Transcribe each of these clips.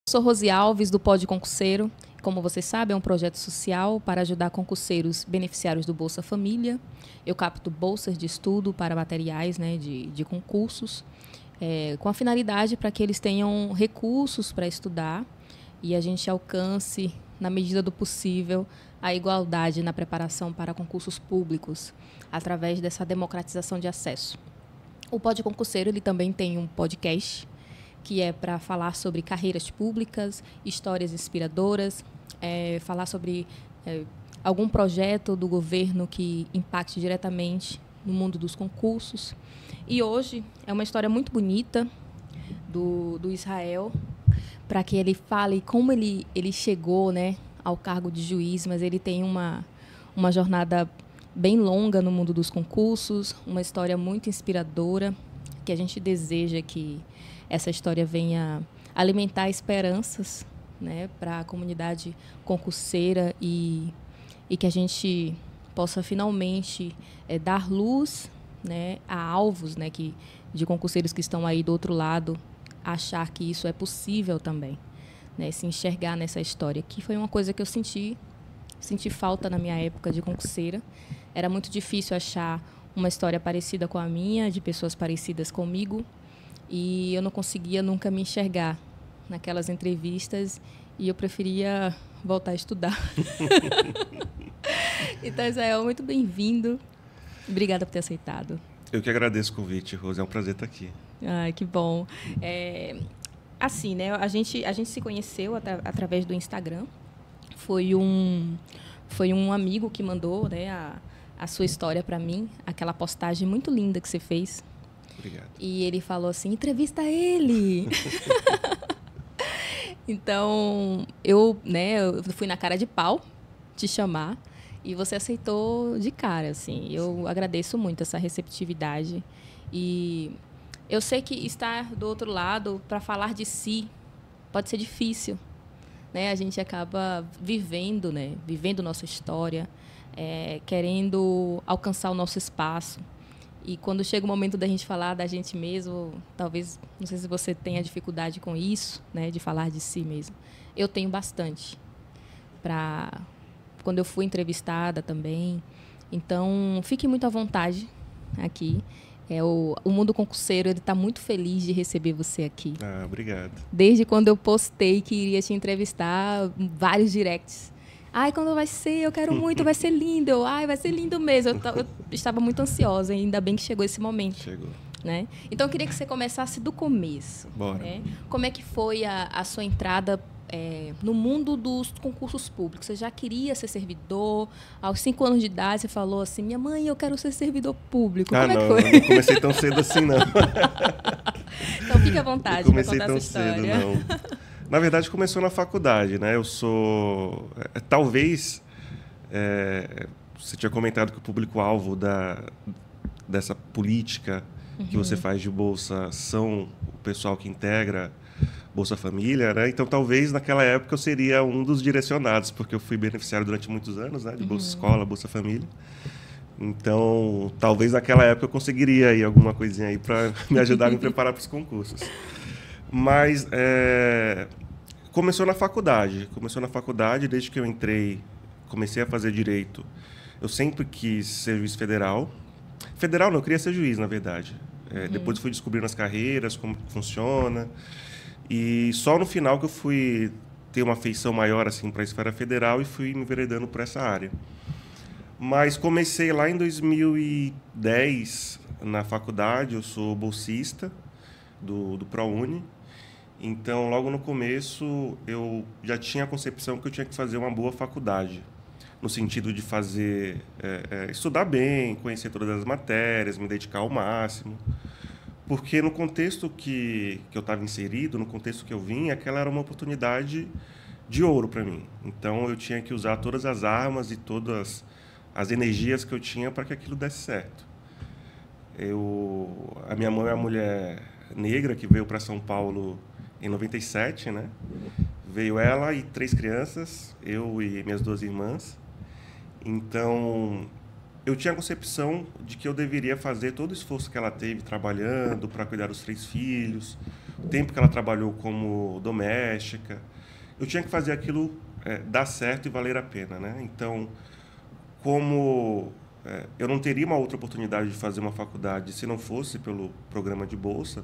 Sou Rose Alves, do Pod Concurseiro. Como vocês sabem, é um projeto social para ajudar concurseiros beneficiários do Bolsa Família. Eu capto bolsas de estudo para materiais, né, de concursos, com a finalidade para que eles tenham recursos para estudar e a gente alcance, na medida do possível, a igualdade na preparação para concursos públicos, através dessa democratização de acesso. O Pod Concurseiro ele também tem um podcast, que é para falar sobre carreiras públicas, histórias inspiradoras, falar sobre algum projeto do governo que impacte diretamente no mundo dos concursos. E hoje é uma história muito bonita do Israel, para que ele fale como ele chegou, né, ao cargo de juiz, mas ele tem uma jornada bem longa no mundo dos concursos, uma história muito inspiradora, que a gente deseja que essa história venha alimentar esperanças, né, para a comunidade concurseira e que a gente possa finalmente dar luz, né, a alvos, né, de concurseiros que estão aí do outro lado, achar que isso é possível também, né, se enxergar nessa história, que foi uma coisa que eu senti falta na minha época de concurseira. Era muito difícil achar uma história parecida com a minha, de pessoas parecidas comigo, e eu não conseguia nunca me enxergar naquelas entrevistas e eu preferia voltar a estudar. Então, Israel, muito bem-vindo. Obrigada por ter aceitado. Eu que agradeço o convite, Rose. É um prazer estar aqui. Ai, que bom. Assim, né? A gente se conheceu através do Instagram. Foi um amigo que mandou, né, a sua história para mim, aquela postagem muito linda que você fez. Obrigado. E ele falou assim, entrevista ele! Então, eu fui na cara de pau te chamar e você aceitou de cara, assim. Eu agradeço muito essa receptividade. E eu sei que estar do outro lado para falar de si pode ser difícil, né? A gente acaba vivendo, né? Vivendo nossa história, querendo alcançar o nosso espaço. E quando chega o momento da gente falar da gente mesmo, talvez, não sei se você tenha dificuldade com isso, né, de falar de si mesmo. Eu tenho bastante. Quando eu fui entrevistada também. Então, fique muito à vontade aqui. O Mundo Concurseiro está muito feliz de receber você aqui. Ah, obrigado. Desde quando eu postei que iria te entrevistar, vários directs. Ai, quando vai ser? Eu quero muito, vai ser lindo. Ai, vai ser lindo mesmo. Eu estava muito ansiosa, ainda bem que chegou esse momento. Chegou. Né? Então, eu queria que você começasse do começo. Bora. Né? Como é que foi a sua entrada no mundo dos concursos públicos? Você já queria ser servidor? Aos 5 anos de idade, você falou assim, minha mãe, eu quero ser servidor público. Como é que foi? Não comecei tão cedo assim, não. Então, fique à vontade para contar essa história. Cedo, não. Na verdade, começou na faculdade, né? Eu sou... talvez... você tinha comentado que o público-alvo dessa política que você faz de bolsa são o pessoal que integra Bolsa Família, né? Então, talvez, naquela época, eu seria um dos direcionados, porque eu fui beneficiário durante muitos anos, né? De Bolsa Escola, Bolsa Família. Então, talvez, naquela época, eu conseguiria aí alguma coisinha aí para me ajudar a me preparar para os concursos. Mas começou na faculdade. Desde que eu entrei, comecei a fazer direito. Eu sempre quis ser juiz federal. Federal não, eu queria ser juiz, na verdade. Depois fui descobrindo as carreiras, como funciona. E só no final que eu fui ter uma afeição maior assim, para a esfera federal e fui me enveredando por essa área. Mas comecei lá em 2010, na faculdade. Eu sou bolsista do ProUni. Então, logo no começo, eu já tinha a concepção que eu tinha que fazer uma boa faculdade, no sentido de fazer, estudar bem, conhecer todas as matérias, me dedicar ao máximo. Porque no contexto que eu estava inserido, no contexto que eu vim, aquela era uma oportunidade de ouro para mim. Então, eu tinha que usar todas as armas e todas as energias que eu tinha para que aquilo desse certo. A minha mãe é uma mulher negra que veio para São Paulo em 97, né? Veio ela e 3 crianças, eu e minhas 2 irmãs. Então, eu tinha a concepção de que eu deveria fazer todo o esforço que ela teve trabalhando para cuidar dos 3 filhos, o tempo que ela trabalhou como doméstica. Eu tinha que fazer aquilo dar certo e valer a pena, né? Então, como eu não teria uma outra oportunidade de fazer uma faculdade se não fosse pelo programa de bolsa,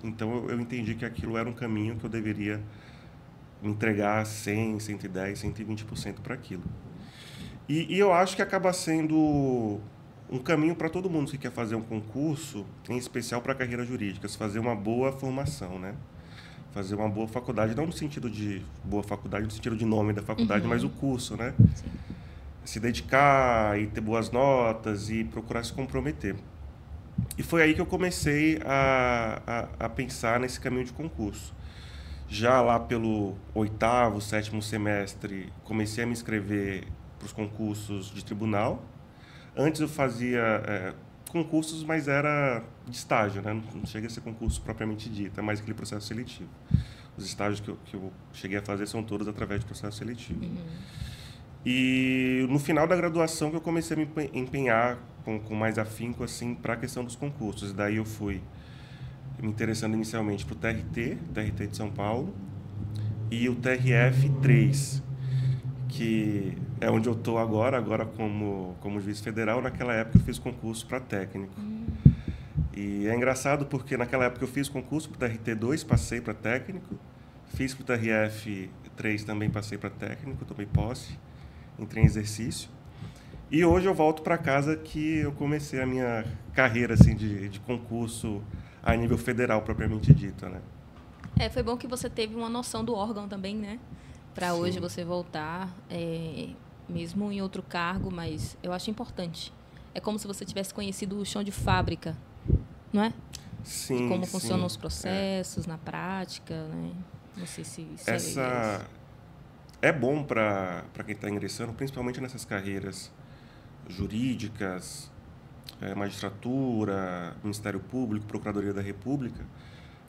então eu entendi que aquilo era um caminho que eu deveria me entregar 100, 110, 120% para aquilo. E eu acho que acaba sendo um caminho para todo mundo que quer fazer um concurso, em especial para carreiras jurídicas, fazer uma boa formação, né? Fazer uma boa faculdade, não no sentido de boa faculdade, no sentido de nome da faculdade, mas o curso, né? Sim. Se dedicar e ter boas notas e procurar se comprometer. E foi aí que eu comecei a pensar nesse caminho de concurso. Já lá pelo 8º, 7º semestre, comecei a me inscrever para os concursos de tribunal. Antes eu fazia concursos, mas era de estágio, né? Não chega a ser concurso propriamente dito, é mais aquele processo seletivo. Os estágios que eu cheguei a fazer são todos através de processo seletivo. E no final da graduação que eu comecei a me empenhar com mais afinco assim, para a questão dos concursos. Daí eu fui me interessando inicialmente para o TRT de São Paulo, e o TRF3, que é onde eu estou agora como juiz federal. Naquela época eu fiz concurso para técnico. E é engraçado porque naquela época eu fiz concurso para o TRT2, passei para técnico, fiz para o TRF3 também, passei para técnico, tomei posse, entrei em exercício. E hoje eu volto para casa que eu comecei a minha carreira assim, de concurso a nível federal, propriamente dito, né? Foi bom que você teve uma noção do órgão também, né? Para hoje você voltar, mesmo em outro cargo, mas eu acho importante. É como se você tivesse conhecido o chão de fábrica, não é? Sim, como funcionam os processos na prática, né? Não sei se isso é bom para quem está ingressando, principalmente nessas carreiras jurídicas, magistratura, Ministério Público, Procuradoria da República,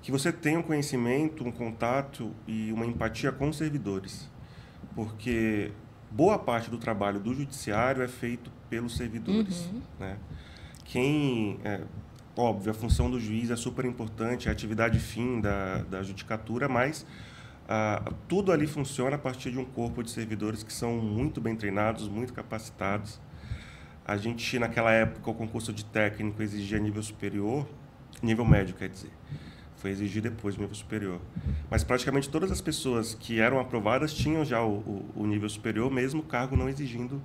que você tenha um conhecimento, um contato e uma empatia com os servidores. Porque boa parte do trabalho do judiciário é feito pelos servidores, né? Óbvio, a função do juiz é super importante, é a atividade fim da judicatura, mas tudo ali funciona a partir de um corpo de servidores que são muito bem treinados, muito capacitados. A gente, naquela época, o concurso de técnico exigia nível superior, nível médio, quer dizer. Foi exigido depois do nível superior. Mas praticamente todas as pessoas que eram aprovadas tinham já o nível superior, mesmo o cargo não exigindo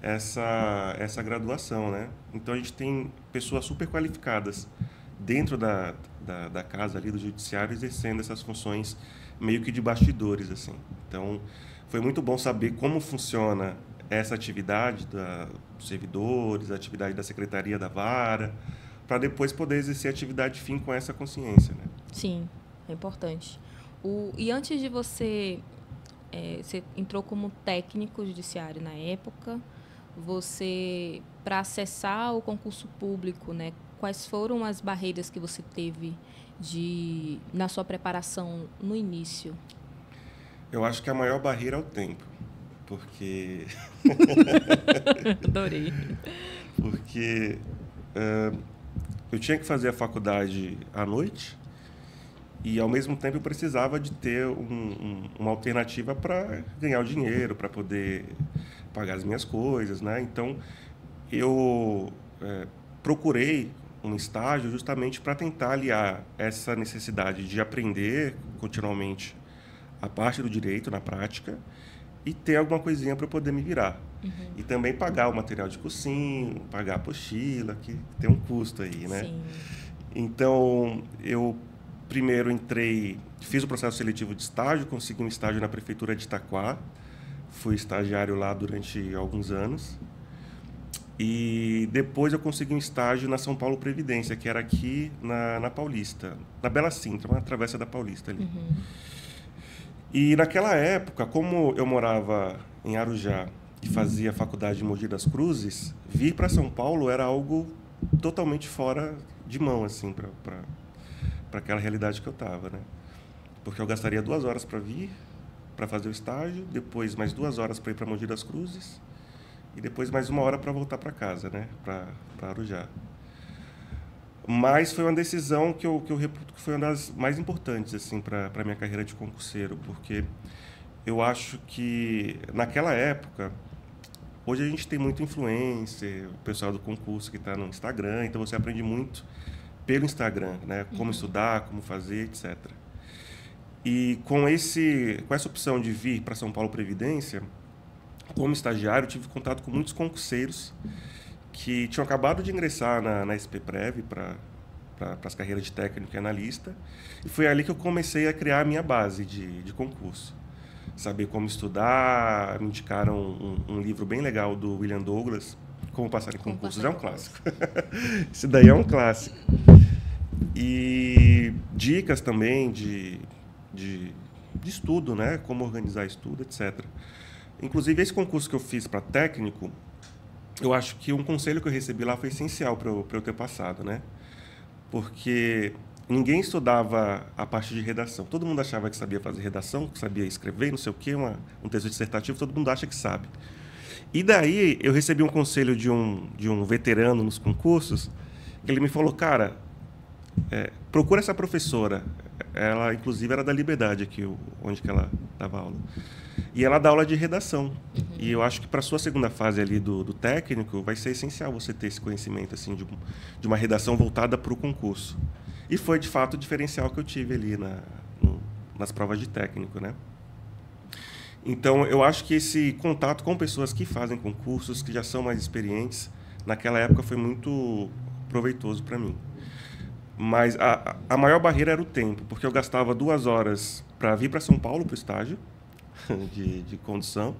essa graduação, né? Então, a gente tem pessoas super qualificadas dentro da casa ali do judiciário, exercendo essas funções meio que de bastidores, assim. Então, foi muito bom saber como funciona essa atividade dos servidores, a atividade da secretaria da vara, para depois poder exercer a atividade fim com essa consciência, né? Sim, é importante. E antes de você entrou como técnico judiciário na época, para acessar o concurso público, né? Quais foram as barreiras que você teve na sua preparação no início? Eu acho que a maior barreira é o tempo, porque... Adorei. Porque eu tinha que fazer a faculdade à noite e, ao mesmo tempo, eu precisava de ter uma alternativa para ganhar o dinheiro, para poder pagar as minhas coisas, né? Então, eu procurei um estágio justamente para tentar aliar essa necessidade de aprender continuamente a parte do direito na prática e ter alguma coisinha para eu poder me virar. E também pagar o material de cursinho, pagar a apostila, que tem um custo aí, né? Sim. Então, eu primeiro fiz o processo seletivo de estágio, consegui um estágio na Prefeitura de Itaquá, fui estagiário lá durante alguns anos. E depois eu consegui um estágio na São Paulo Previdência, que era aqui na Paulista, na Bela Sintra, uma travessa da Paulista ali. E naquela época, como eu morava em Arujá e fazia faculdade em Mogi das Cruzes, vir para São Paulo era algo totalmente fora de mão, assim, para aquela realidade que eu estava, né? Porque eu gastaria 2 horas para vir, para fazer o estágio, depois mais 2 horas para ir para Mogi das Cruzes, e depois mais 1 hora para voltar para casa, né? Para Arujá. Mas foi uma decisão que eu reputo que foi uma das mais importantes assim, para a minha carreira de concurseiro, porque eu acho que, naquela época, hoje a gente tem muito influencer, o pessoal do concurso que está no Instagram, então você aprende muito pelo Instagram, né? Como estudar, como fazer, etc. E com essa opção de vir para São Paulo Previdência, como estagiário, eu tive contato com muitos concurseiros que tinham acabado de ingressar na SPPrev para as carreiras de técnico e analista. E foi ali que eu comecei a criar a minha base de concurso. Saber como estudar, me indicaram um livro bem legal do William Douglas, Como Passar em Concursos. É um clássico. Isso daí é um clássico. E dicas também de estudo, né? Como organizar estudo, etc. Inclusive, esse concurso que eu fiz para técnico, eu acho que um conselho que eu recebi lá foi essencial para eu ter passado, né? Porque ninguém estudava a parte de redação. Todo mundo achava que sabia fazer redação, que sabia escrever, não sei o quê, um texto dissertativo, todo mundo acha que sabe. E daí eu recebi um conselho de um veterano nos concursos, que ele me falou, cara, procura essa professora. Ela, inclusive, era da Liberdade, aqui, onde que ela dava aula. E ela dá aula de redação. E eu acho que para a sua segunda fase ali do técnico, vai ser essencial você ter esse conhecimento assim, de uma redação voltada para o concurso. E foi, de fato, o diferencial que eu tive ali nas provas de técnico, né? Então, eu acho que esse contato com pessoas que fazem concursos, que já são mais experientes, naquela época foi muito proveitoso para mim. Mas a maior barreira era o tempo, porque eu gastava 2 horas para vir para São Paulo para o estágio de condução.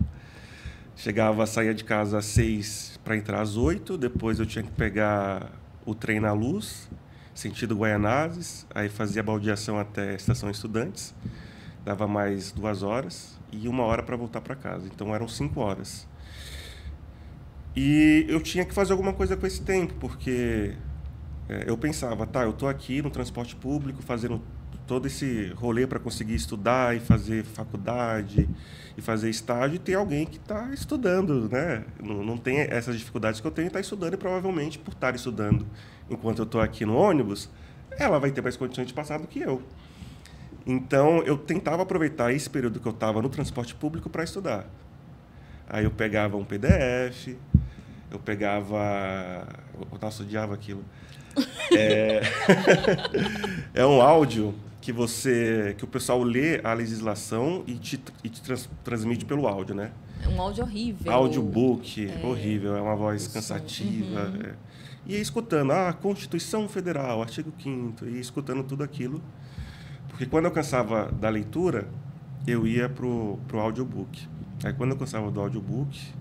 Saía de casa às 6 para entrar às 8, depois eu tinha que pegar o trem na Luz, sentido Guaianazes, aí fazia baldeação até a Estação Estudantes, dava mais 2 horas e 1 hora para voltar para casa, então eram 5 horas. E eu tinha que fazer alguma coisa com esse tempo, porque eu pensava, tá, eu estou aqui no transporte público fazendo todo esse rolê para conseguir estudar e fazer faculdade e fazer estágio, e tem alguém que está estudando, né? Não tem essas dificuldades que eu tenho e está estudando, e provavelmente por estar estudando enquanto eu estou aqui no ônibus, ela vai ter mais condições de passar do que eu. Então, eu tentava aproveitar esse período que eu estava no transporte público para estudar. Aí eu pegava um PDF, eu pegava... Nossa, eu odiava aquilo. É um áudio que o pessoal lê a legislação e te transmite pelo áudio, né? É um áudio horrível. Audiobook, horrível, é uma voz cansativa. E ia escutando, Constituição Federal, artigo 5º, e escutando tudo aquilo. Porque quando eu cansava da leitura, eu ia pro audiobook. Aí quando eu cansava do audiobook,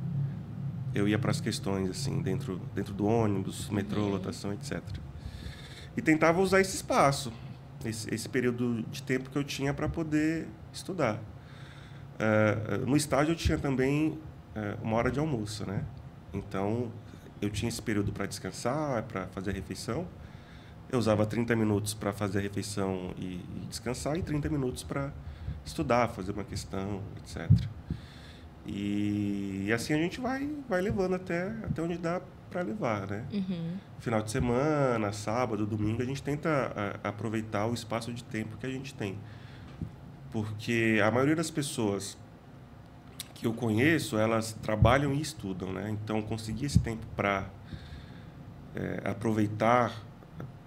eu ia para as questões, assim, dentro do ônibus, metrô, lotação, etc. E tentava usar esse espaço, esse período de tempo que eu tinha para poder estudar. No estágio eu tinha também 1 hora de almoço, né? Então, eu tinha esse período para descansar, para fazer a refeição. Eu usava 30 minutos para fazer a refeição e descansar, e 30 minutos para estudar, fazer uma questão, etc. E assim a gente vai levando até onde dá para levar, né? Final de semana, sábado, domingo, a gente tenta aproveitar o espaço de tempo que a gente tem. Porque a maioria das pessoas que eu conheço, elas trabalham e estudam, né? Então, conseguir esse tempo para aproveitar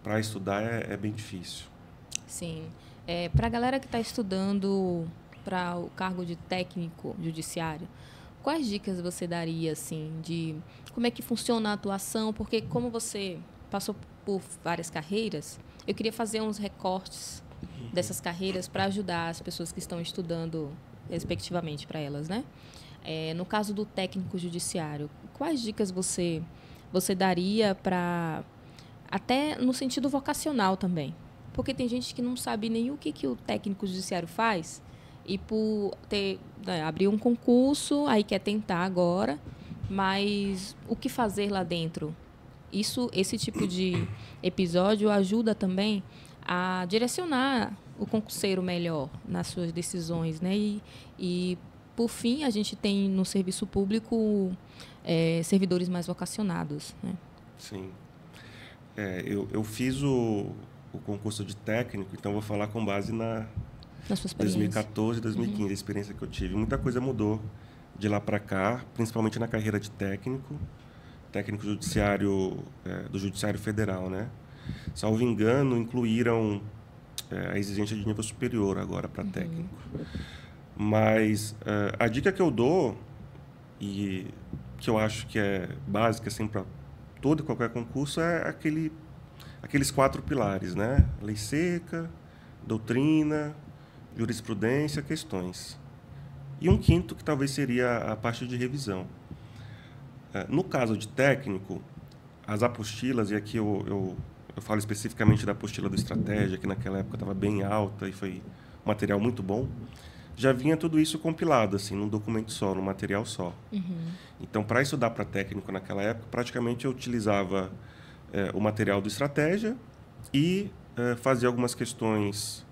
para estudar é bem difícil. Sim. Para a galera que está estudando para o cargo de técnico judiciário, quais dicas você daria, assim, de como é que funciona a atuação? Porque como você passou por várias carreiras, eu queria fazer uns recortes dessas carreiras para ajudar as pessoas que estão estudando, respectivamente, para elas, né? No caso do técnico judiciário, quais dicas você daria para... Até no sentido vocacional também. Porque tem gente que não sabe nem o que o técnico judiciário faz, e por abrir um concurso, aí quer tentar agora, mas o que fazer lá dentro? Esse tipo de episódio ajuda também a direcionar o concurseiro melhor nas suas decisões, né? E por fim, a gente tem no serviço público servidores mais vocacionados, né? Sim. Eu fiz o concurso de técnico, então vou falar com base na sua experiência. 2014 e 2015, a experiência que eu tive. Muita coisa mudou de lá para cá, principalmente na carreira de técnico judiciário, do Judiciário Federal, né? Salvo engano, incluíram a exigência de nível superior agora para técnico. Mas a dica que eu dou, e que eu acho que é básica assim, para todo e qualquer concurso, é aqueles 4 pilares, né? Lei seca, doutrina, jurisprudência, questões. E um quinto, que talvez seria a parte de revisão. No caso de técnico, as apostilas, e aqui eu falo especificamente da apostila do Estratégia, que naquela época estava bem alta e foi um material muito bom, já vinha tudo isso compilado, assim, num documento só, num material só. Então, para estudar para técnico naquela época, praticamente eu utilizava o material do Estratégia e fazia algumas questões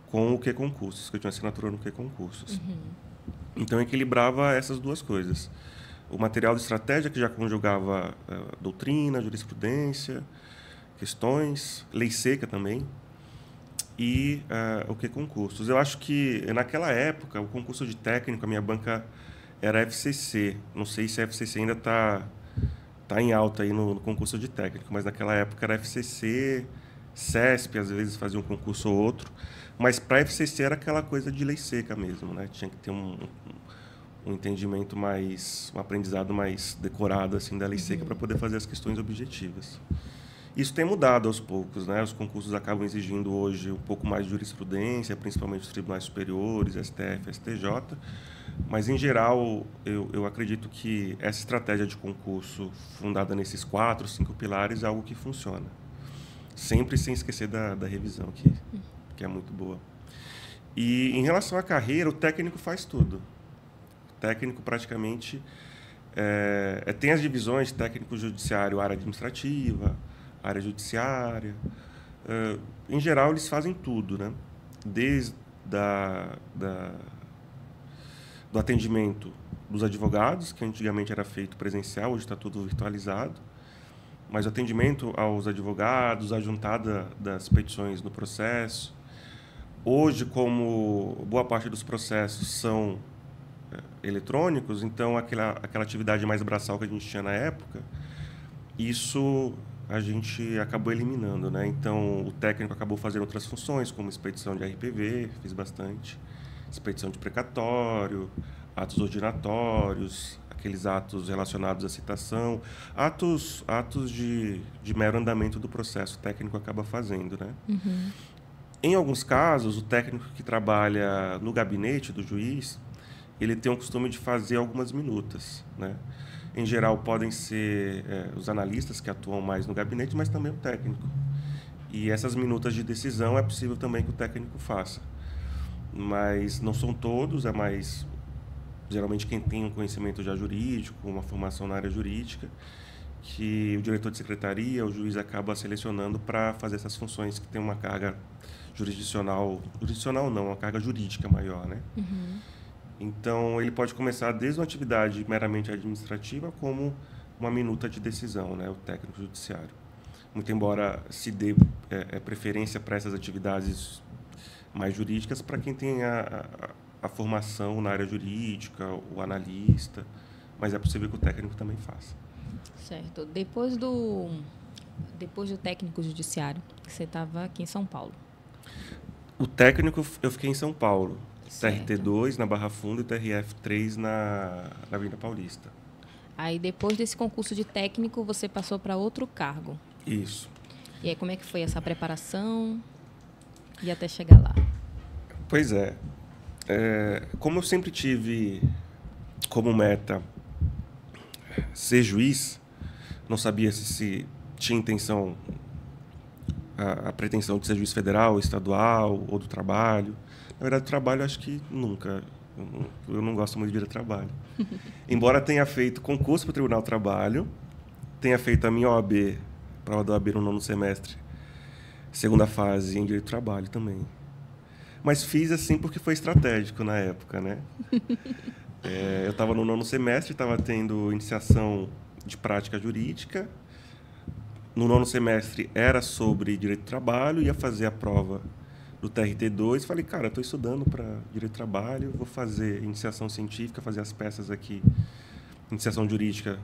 com o Q-Concursos, que eu tinha assinatura no Q-Concursos. Então, eu equilibrava essas duas coisas. O material de estratégia, que já conjugava doutrina, jurisprudência, questões, lei seca também, e o Q-Concursos. Eu acho que, naquela época, o concurso de técnico, a minha banca era FCC. Não sei se a FCC ainda está em alta aí no concurso de técnico, mas naquela época era FCC, CESP, às vezes fazia um concurso ou outro. Mas para a FCC era aquela coisa de lei seca mesmo, né? Tinha que ter um entendimento mais, um aprendizado mais decorado assim da lei seca para poder fazer as questões objetivas. Isso tem mudado aos poucos, né? Os concursos acabam exigindo hoje um pouco mais de jurisprudência, principalmente os tribunais superiores, STF, STJ, mas em geral eu acredito que essa estratégia de concurso fundada nesses 4, 5 pilares é algo que funciona. Sempre sem esquecer da revisão, que é muito boa. E em relação à carreira, o técnico faz tudo. O técnico praticamente tem as divisões técnico judiciário, área administrativa, área judiciária. Em geral, eles fazem tudo, né? Desde do atendimento dos advogados, que antigamente era feito presencial, hoje está tudo virtualizado, mas o atendimento aos advogados, a juntada das petições no processo. Hoje, como boa parte dos processos são eletrônicos, então aquela atividade mais braçal que a gente tinha na época, isso a gente acabou eliminando, né? Então, o técnico acabou fazendo outras funções, como expedição de RPV, fiz bastante, expedição de precatório, atos ordinatórios, aqueles atos relacionados à citação, atos de mero andamento do processo, o técnico acaba fazendo, né? Em alguns casos, o técnico que trabalha no gabinete do juiz, ele tem o costume de fazer algumas minutas, né? Em geral, podem ser os analistas que atuam mais no gabinete, mas também o técnico. E essas minutas de decisão é possível também que o técnico faça. Mas não são todos, é mais geralmente quem tem um conhecimento já jurídico, uma formação na área jurídica, que o diretor de secretaria, o juiz acaba selecionando para fazer essas funções que tem uma carga jurisdicional não, uma carga jurídica maior, né? Então, ele pode começar desde uma atividade meramente administrativa como uma minuta de decisão, né? O técnico judiciário. Muito embora se dê preferência para essas atividades mais jurídicas para quem tem a formação na área jurídica, o analista, mas é possível que o técnico também faça. Certo. Depois do técnico judiciário, você estava aqui em São Paulo. O técnico, eu fiquei em São Paulo. Certo. TRT2 na Barra Funda e TRF3 na Avenida Paulista. Aí, depois desse concurso de técnico, você passou para outro cargo. Isso. E aí, como é que foi essa preparação e até chegar lá? Pois é. Como eu sempre tive como meta ser juiz, não sabia se tinha intenção, a pretensão de ser juiz federal, estadual ou do trabalho. Na verdade, do trabalho, acho que nunca. Eu não gosto muito de ir a trabalho. Embora tenha feito concurso para o Tribunal do Trabalho, tenha feito a minha OAB, prova da OAB no 9º semestre, segunda fase em Direito do Trabalho também. Mas fiz assim porque foi estratégico na época, né? Eu estava no 9º semestre, estava tendo iniciação de prática jurídica. No 9º semestre era sobre direito do trabalho, ia fazer a prova do TRT2. Falei, cara, estou estudando para direito do trabalho, vou fazer iniciação científica, fazer as peças aqui, iniciação jurídica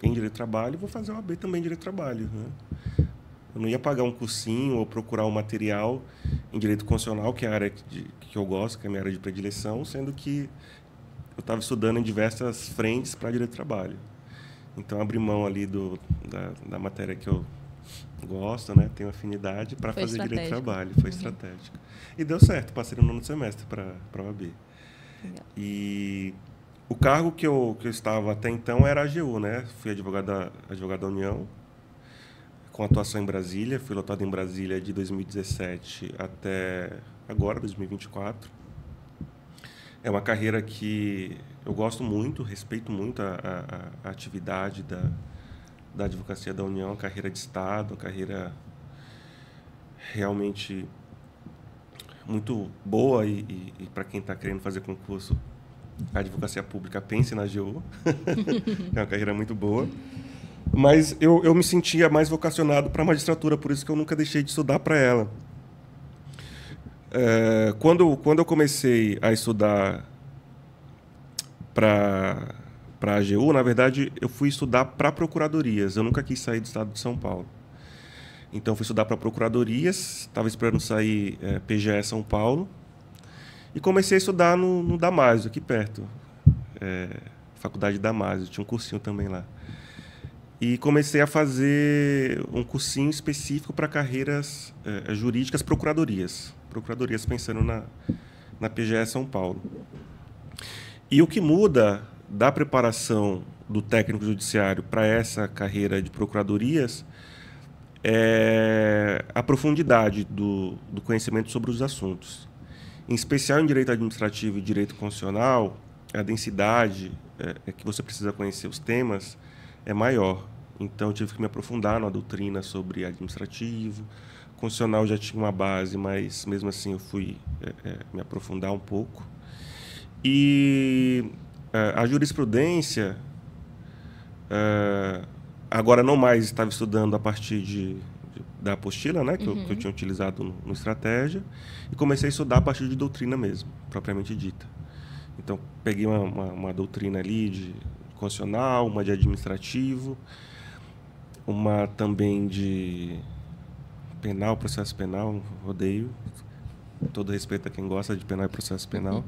em direito do trabalho, vou fazer o AB também em direito do trabalho, né? Eu não ia pagar um cursinho ou procurar um material em direito constitucional, que é a área que eu gosto, que é a minha área de predileção, sendo que eu estava estudando em diversas frentes para direito do trabalho. Então, abri mão ali da matéria que eu gosto, né? Tenho afinidade para fazer direito do trabalho. Foi estratégico. E deu certo, passei no 9º semestre para a OAB. E o cargo que eu estava até então era AGU, né? Fui advogado da União, com atuação em Brasília. Fui lotado em Brasília de 2017 até agora, 2024. É uma carreira que eu gosto muito, respeito muito a atividade da Advocacia da União, a carreira de Estado, a carreira realmente muito boa e para quem está querendo fazer concurso, a advocacia pública, pense na AGU. É uma carreira muito boa. Mas eu me sentia mais vocacionado para a magistratura, por isso que eu nunca deixei de estudar para ela. Quando eu comecei a estudar para a AGU, na verdade, eu fui estudar para procuradorias. Eu nunca quis sair do estado de São Paulo. Então, fui estudar para procuradorias, estava esperando sair PGE São Paulo, e comecei a estudar no Damásio, aqui perto, Faculdade Damásio, tinha um cursinho também lá. E comecei a fazer um cursinho específico para carreiras jurídicas, procuradorias, pensando na PGE São Paulo. E o que muda da preparação do técnico judiciário para essa carreira de procuradorias é a profundidade do conhecimento sobre os assuntos. Em especial em direito administrativo e direito constitucional, a densidade que você precisa conhecer os temas é maior. Então, eu tive que me aprofundar na doutrina sobre administrativo. Constitucional já tinha uma base, mas, mesmo assim, eu fui me aprofundar um pouco. E a jurisprudência, agora não mais estava estudando a partir da apostila, né, que eu tinha utilizado no Estratégia, e comecei a estudar a partir de doutrina mesmo, propriamente dita. Então, peguei uma doutrina ali de constitucional, uma de administrativo, uma também de penal, processo penal, odeio. Todo respeito a quem gosta de penal e processo penal.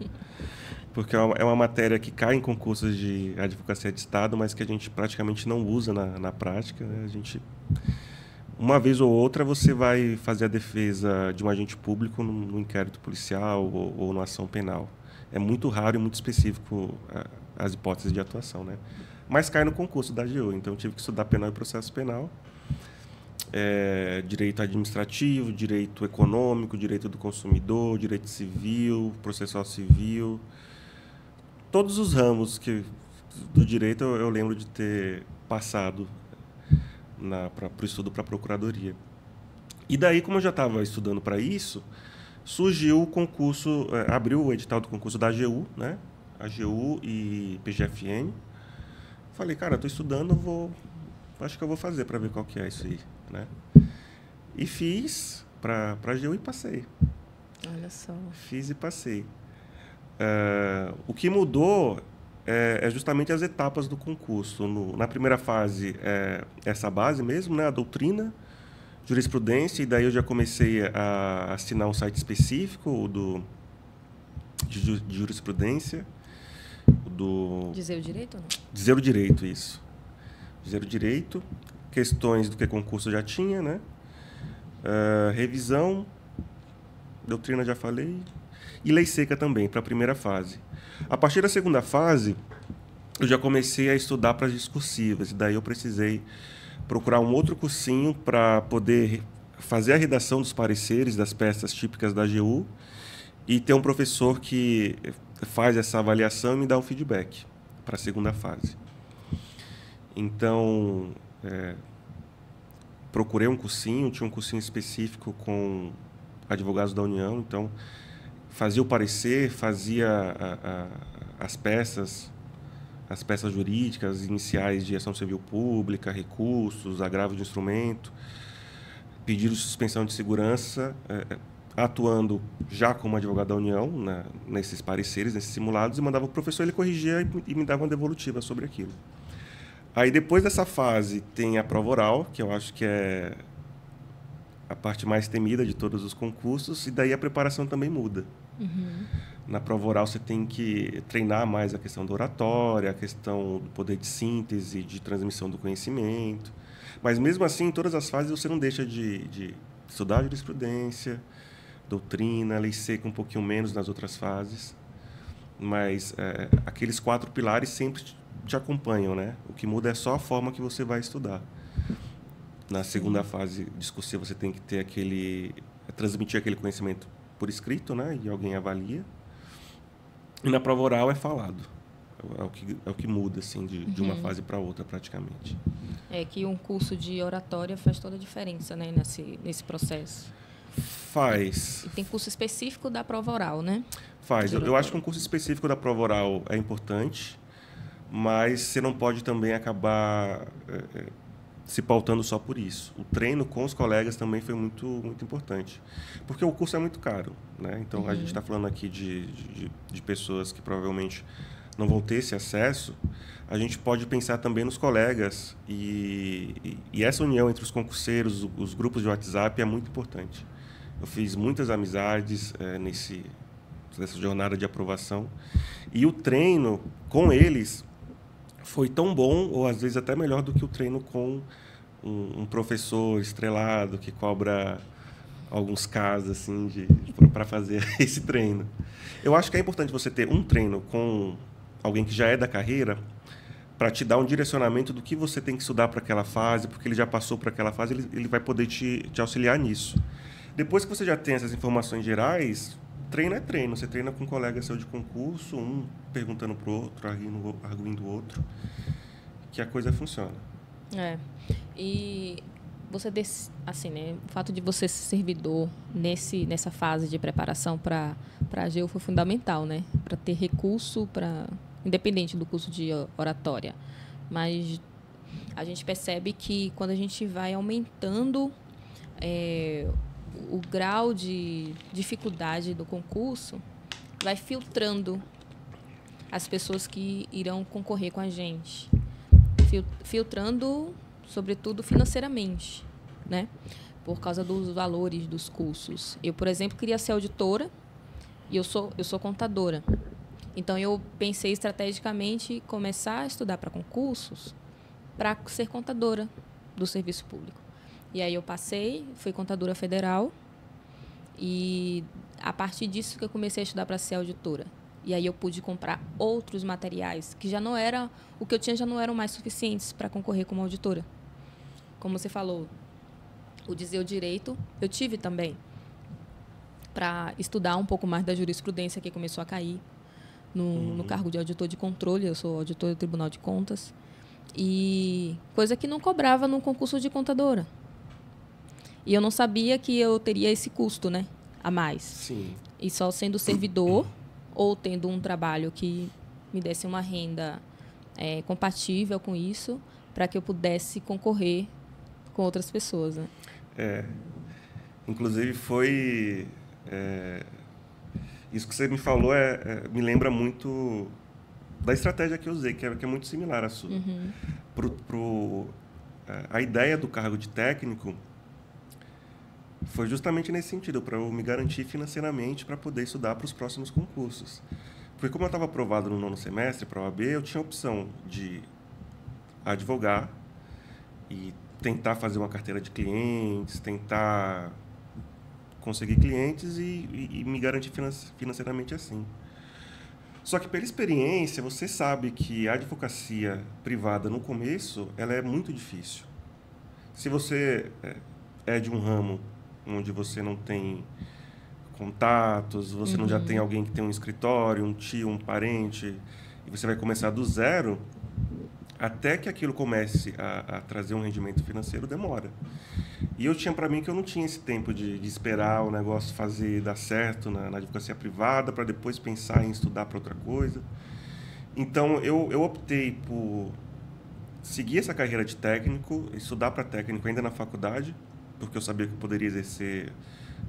Porque é uma matéria que cai em concursos de advocacia de Estado, mas que a gente praticamente não usa na prática, né? Uma vez ou outra, você vai fazer a defesa de um agente público no inquérito policial ou numa ação penal. É muito raro e muito específico as hipóteses de atuação, né? Mas cai no concurso da AGU, então eu tive que estudar penal e processo penal, direito administrativo, direito econômico, direito do consumidor, direito civil, processual civil. Todos os ramos do direito eu lembro de ter passado para o estudo para a procuradoria. E daí, como eu já estava estudando para isso, surgiu o concurso, abriu o edital do concurso da AGU, né? AGU e PGFN. Falei, cara, estou estudando, acho que eu vou fazer para ver qual que é isso aí, né? E fiz para a AGU e passei. Olha só. Fiz e passei. O que mudou é justamente as etapas do concurso. Na primeira fase, essa base mesmo, né? A doutrina, jurisprudência, e daí eu já comecei a assinar um site específico de jurisprudência. Dizer o direito ou não? Dizer o direito, isso. Dizer o direito, questões do que concurso já tinha, né? Revisão, doutrina já falei, e lei seca também, para a primeira fase. A partir da segunda fase, eu já comecei a estudar para as discursivas, e daí eu precisei procurar um outro cursinho para poder fazer a redação dos pareceres das peças típicas da AGU e ter um professor que faz essa avaliação e me dá um feedback para a segunda fase. Então, procurei um cursinho, tinha um cursinho específico com advogados da União, então fazia o parecer, fazia as peças jurídicas iniciais de ação civil pública, recursos, agravo de instrumento, pedido de suspensão de segurança, atuando já como advogado da União, nesses pareceres, nesses simulados, e mandava o professor, ele corrigia e me dava uma devolutiva sobre aquilo. Aí, depois dessa fase, tem a prova oral, que eu acho que é a parte mais temida de todos os concursos, e daí a preparação também muda. Na prova oral, você tem que treinar mais a questão da oratória, a questão do poder de síntese, de transmissão do conhecimento. Mas, mesmo assim, em todas as fases, você não deixa de estudar jurisprudência, doutrina, lei seca um pouquinho menos nas outras fases. Mas aqueles 4 pilares sempre te acompanham, né? O que muda é só a forma que você vai estudar. Na segunda fase discursiva, você tem que ter transmitir aquele conhecimento por escrito, né? E alguém avalia. E na prova oral é falado. É o que muda, assim, de uma fase para outra, praticamente. É que um curso de oratória faz toda a diferença, né? Nesse processo. Faz. E tem curso específico da prova oral, né? Faz. Eu acho que um curso específico da prova oral é importante, mas você não pode também acabar se pautando só por isso. O treino com os colegas também foi muito, muito importante, porque o curso é muito caro, né? Então, a gente está falando aqui de pessoas que provavelmente não vão ter esse acesso. A gente pode pensar também nos colegas, e essa união entre os concurseiros, os grupos de WhatsApp, é muito importante. Eu fiz muitas amizades nessa jornada de aprovação, e o treino com eles foi tão bom, ou às vezes até melhor do que o treino com um professor estrelado que cobra alguns casos assim, para fazer esse treino. Eu acho que é importante você ter um treino com alguém que já é da carreira, para te dar um direcionamento do que você tem que estudar para aquela fase, porque ele já passou por aquela fase, ele vai poder te auxiliar nisso. Depois que você já tem essas informações gerais, treino é treino. Você treina com um colega seu de concurso, um perguntando para o outro, arguindo o outro, que a coisa funciona. E você, assim, né, o fato de você ser servidor nessa fase de preparação para a AGU foi fundamental, né? Para ter recurso, independente do curso de oratória. Mas a gente percebe que quando a gente vai aumentando o grau de dificuldade do concurso, vai filtrando as pessoas que irão concorrer com a gente. Filtrando, sobretudo, financeiramente, né? Por causa dos valores dos cursos. Eu, por exemplo, queria ser auditora e eu sou contadora. Então, eu pensei estrategicamente em começar a estudar para concursos para ser contadora do serviço público. E aí eu passei, fui contadora federal e a partir disso que eu comecei a estudar para ser auditora. E aí eu pude comprar outros materiais que já não era, o que eu tinha já não eram mais suficientes para concorrer como auditora. Como você falou, o Dizer o Direito, eu tive também para estudar um pouco mais da jurisprudência que começou a cair no cargo de auditor de controle. Eu sou auditor do Tribunal de Contas. E coisa que não cobrava num concurso de contadora. E eu não sabia que eu teria esse custo, né, a mais. Sim. E só sendo servidor ou tendo um trabalho que me desse uma renda compatível com isso, para que eu pudesse concorrer com outras pessoas, né? Inclusive, foi... isso que você me falou me lembra muito da estratégia que eu usei, que é muito similar à sua. A ideia do cargo de técnico foi justamente nesse sentido, para eu me garantir financeiramente para poder estudar para os próximos concursos. Porque como eu estava aprovado no 9º semestre para a OAB, eu tinha a opção de advogar e tentar fazer uma carteira de clientes, tentar conseguir clientes e me garantir financeiramente assim. Só que, pela experiência, você sabe que a advocacia privada, no começo, ela é muito difícil. Se você é de um ramo onde você não tem contatos, você não já tem alguém que tem um escritório, um tio, um parente, e você vai começar do zero, até que aquilo comece a trazer um rendimento financeiro, demora. E eu tinha para mim que eu não tinha esse tempo de esperar o negócio fazer dar certo na advocacia privada para depois pensar em estudar para outra coisa. Então, eu optei por seguir essa carreira de técnico, estudar para técnico ainda na faculdade, porque eu sabia que eu poderia exercer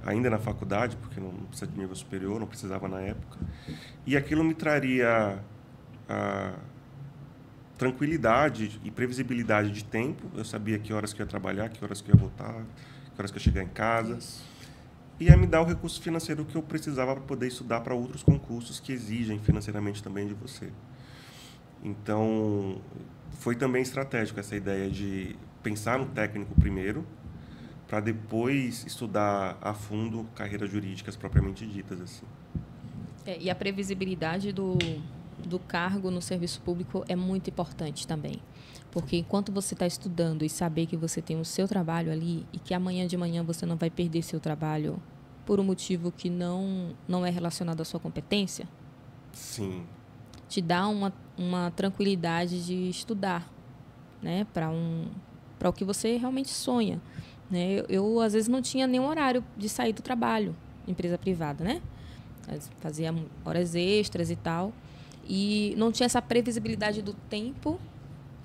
ainda na faculdade, porque não precisa de nível superior, não precisava na época. E aquilo me traria a tranquilidade e previsibilidade de tempo. Eu sabia que horas que eu ia trabalhar, que horas que eu ia voltar, que horas que eu ia chegar em casa. Isso. E ia me dar o recurso financeiro que eu precisava para poder estudar para outros concursos que exigem financeiramente também de você. Então, foi também estratégico essa ideia de pensar no técnico primeiro, para depois estudar a fundo carreiras jurídicas propriamente ditas, assim. E a previsibilidade do cargo no serviço público é muito importante também. Porque enquanto você está estudando e saber que você tem o seu trabalho ali e que amanhã de manhã você não vai perder seu trabalho por um motivo que não é relacionado à sua competência, sim, te dá uma tranquilidade de estudar, né, para o que você realmente sonha. Né? Eu, às vezes, não tinha nenhum horário de sair do trabalho, empresa privada, né? Fazia horas extras e tal. E não tinha essa previsibilidade do tempo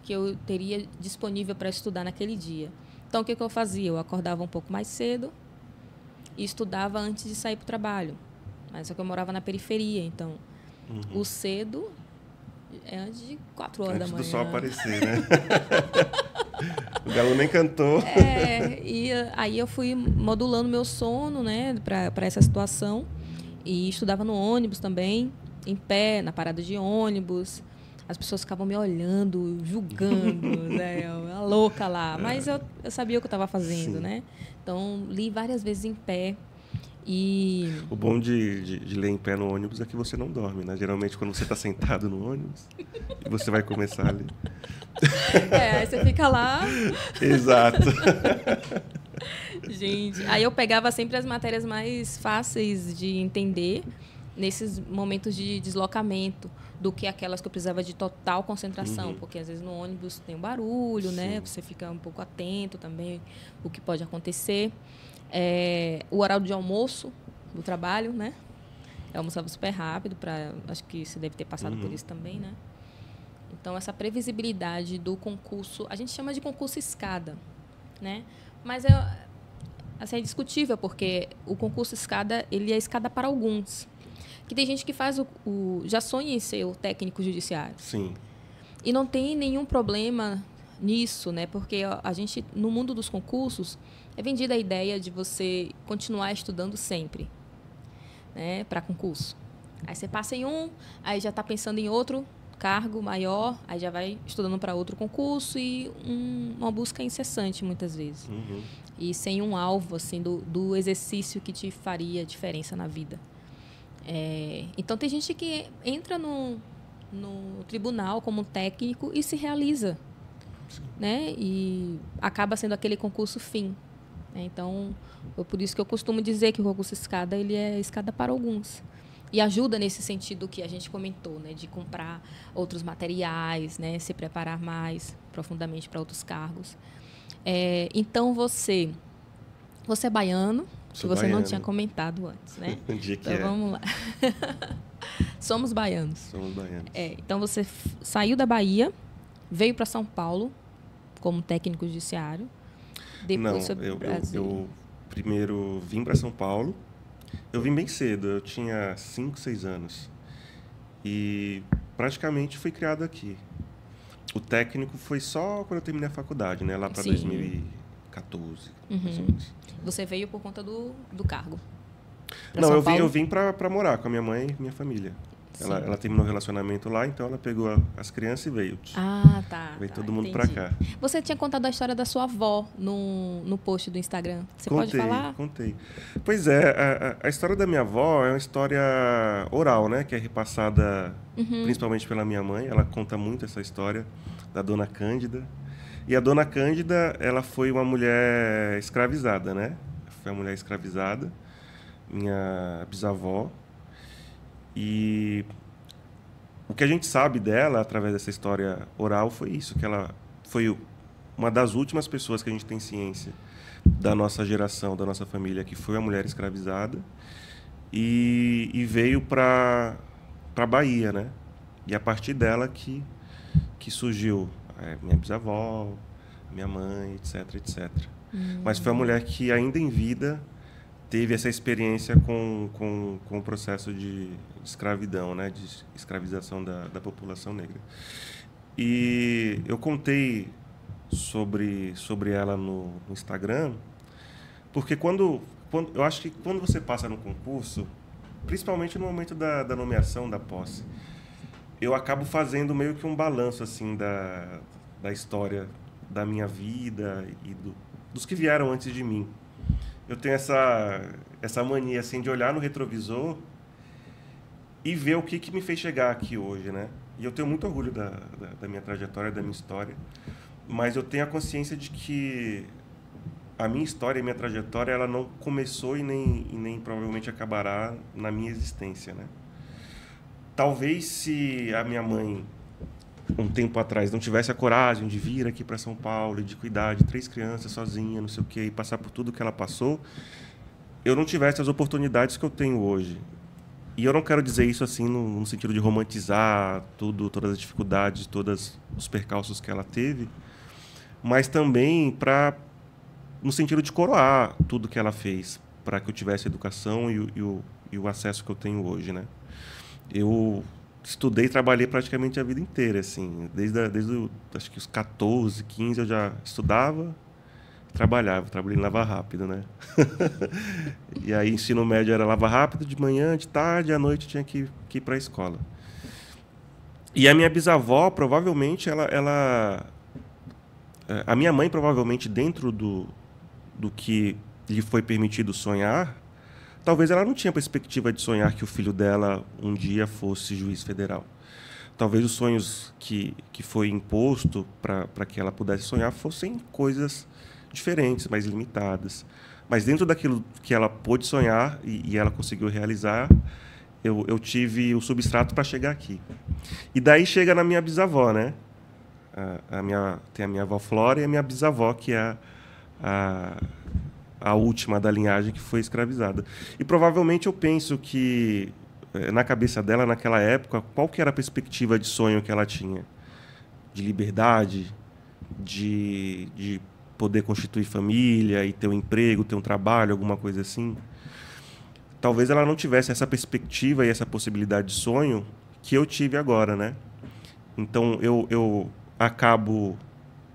que eu teria disponível para estudar naquele dia. Então, o que eu fazia? Eu acordava um pouco mais cedo e estudava antes de sair para o trabalho. Mas só que eu morava na periferia, então o cedo é antes de 4 horas da manhã. Antes do sol aparecer, né? O galo nem cantou. E aí eu fui modulando meu sono, né, para essa situação. E estudava no ônibus também, em pé, na parada de ônibus. As pessoas ficavam me olhando, julgando, né, a louca lá. Mas eu sabia o que eu estava fazendo, né? Então, li várias vezes em pé. E... O bom de ler em pé no ônibus é que você não dorme, né? Geralmente, quando você está sentado no ônibus, você vai começar a ler. Aí você fica lá... Exato. Gente, aí eu pegava sempre as matérias mais fáceis de entender nesses momentos de deslocamento do que aquelas que eu precisava de total concentração, porque às vezes no ônibus tem um barulho, né? Você fica um pouco atento também o que pode acontecer. O horário de almoço do trabalho, né? Eu almoçava super rápido, acho que você deve ter passado por isso também, né? Então, essa previsibilidade do concurso, a gente chama de concurso escada, né? Mas assim, é discutível, porque o concurso escada, ele é escada para alguns. Que tem gente que faz já sonha em ser o técnico judiciário. Sim. E não tem nenhum problema nisso, né? Porque a gente, no mundo dos concursos, é vendida a ideia de você continuar estudando sempre, né, para concurso. Aí você passa em aí já está pensando em outro cargo maior, aí já vai estudando para outro concurso e uma busca incessante, muitas vezes. E sem um alvo assim, do exercício que te faria diferença na vida. Então, tem gente que entra no tribunal como técnico e se realiza, né? E acaba sendo aquele concurso fim. Então, por isso que eu costumo dizer que o concurso escada, ele é escada para alguns. E ajuda nesse sentido que a gente comentou, né? De comprar outros materiais, né? Se preparar mais profundamente para outros cargos. Então, você é baiano, que você não tinha comentado antes, né? Então, vamos lá. Somos baianos. Somos baianos. Então, você saiu da Bahia, veio para São Paulo como técnico judiciário. Depois eu primeiro vim para São Paulo. Eu vim bem cedo, eu tinha 5, 6 anos. E praticamente fui criado aqui. O técnico foi só quando eu terminei a faculdade, né? Lá para 2014, mais ou menos. Você veio por conta do cargo? Não, eu vim para morar com a minha mãe e minha família. Ela terminou o relacionamento lá, então ela pegou as crianças e veio. Veio todo mundo para cá. Você tinha contado a história da sua avó no post do Instagram. Você pode falar? Contei. Pois é, a história da minha avó é uma história oral, né? Que é repassada principalmente pela minha mãe. Ela conta muito essa história da Dona Cândida. E a Dona Cândida, ela foi uma mulher escravizada, né? Foi uma mulher escravizada, minha bisavó. E o que a gente sabe dela, através dessa história oral, foi isso, que ela foi uma das últimas pessoas que a gente tem ciência da nossa geração, da nossa família, que foi a mulher escravizada e veio para a Bahia, né? E a partir dela que surgiu minha bisavó, minha mãe, etc, etc. Mas foi a mulher que, ainda em vida, teve essa experiência com o processo de escravidão, né? De escravização da população negra. E eu contei sobre ela no Instagram, porque eu acho que quando você passa no concurso, principalmente no momento da nomeação, da posse, eu acabo fazendo meio que um balanço assim da história da minha vida e dos que vieram antes de mim. Eu tenho essa mania assim de olhar no retrovisor e ver o que me fez chegar aqui hoje, né? E eu tenho muito orgulho da minha trajetória, da minha história, mas eu tenho a consciência de que a minha história e a minha trajetória, ela não começou e nem provavelmente acabará na minha existência, né? Talvez se a minha mãe, um tempo atrás, não tivesse a coragem de vir aqui para São Paulo e de cuidar de 3 crianças sozinha, não sei o quê, e passar por tudo que ela passou, eu não tivesse as oportunidades que eu tenho hoje. E eu não quero dizer isso assim no sentido de romantizar todas as dificuldades, todos os percalços que ela teve, mas também no sentido de coroar tudo que ela fez para que eu tivesse a educação e o acesso que eu tenho hoje, né? Eu estudei e trabalhei praticamente a vida inteira, assim, desde acho que os 14, 15 eu já estudava, trabalhei em Lava Rápido, né? E aí ensino médio era Lava Rápido de manhã, de tarde, à noite tinha que ir para a escola. E a minha bisavó, provavelmente, a minha mãe, provavelmente, dentro do que lhe foi permitido sonhar, talvez ela não tinha perspectiva de sonhar que o filho dela um dia fosse juiz federal. Talvez os sonhos que foi imposto para que ela pudesse sonhar fossem coisas diferentes, mais limitadas. Mas dentro daquilo que ela pôde sonhar e ela conseguiu realizar, eu tive o substrato para chegar aqui. E daí chega na minha bisavó, né? Tem a minha avó Flora e a minha bisavó, que é a última da linhagem que foi escravizada. E provavelmente eu penso que, na cabeça dela, naquela época, qual que era a perspectiva de sonho que ela tinha? De liberdade, de poder constituir família e ter um emprego, ter um trabalho, alguma coisa assim. Talvez ela não tivesse essa perspectiva e essa possibilidade de sonho que eu tive agora, né? Então, eu acabo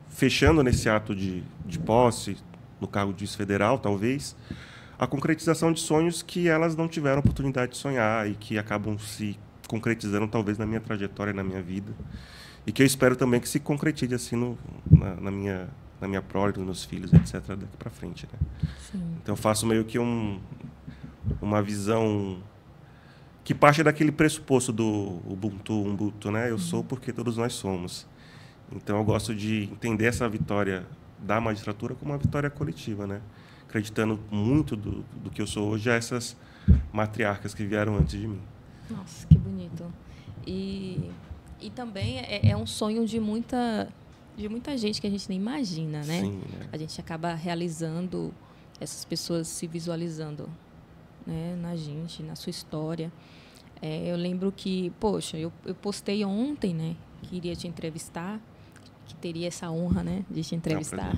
fechando nesse ato de posse, no cargo de juiz federal, talvez, a concretização de sonhos que elas não tiveram oportunidade de sonhar e que acabam se concretizando, talvez, na minha trajetória, na minha vida. E que eu espero também que se concretize assim na minha prole, nos meus filhos, etc., daqui para frente, né? Sim. Então, eu faço meio que uma visão que parte daquele pressuposto do Ubuntu, né? Eu sou porque todos nós somos. Então, eu gosto de entender essa vitória da magistratura como uma vitória coletiva, né? Acreditando muito do que eu sou hoje a essas matriarcas que vieram antes de mim. Nossa, que bonito. E também é um sonho de muita gente que a gente nem imagina, né? Sim, né? A gente acaba realizando, essas pessoas se visualizando, né, na gente, na sua história. Eu lembro que, poxa, eu postei ontem, né, que iria te entrevistar, que teria essa honra, né, de te entrevistar.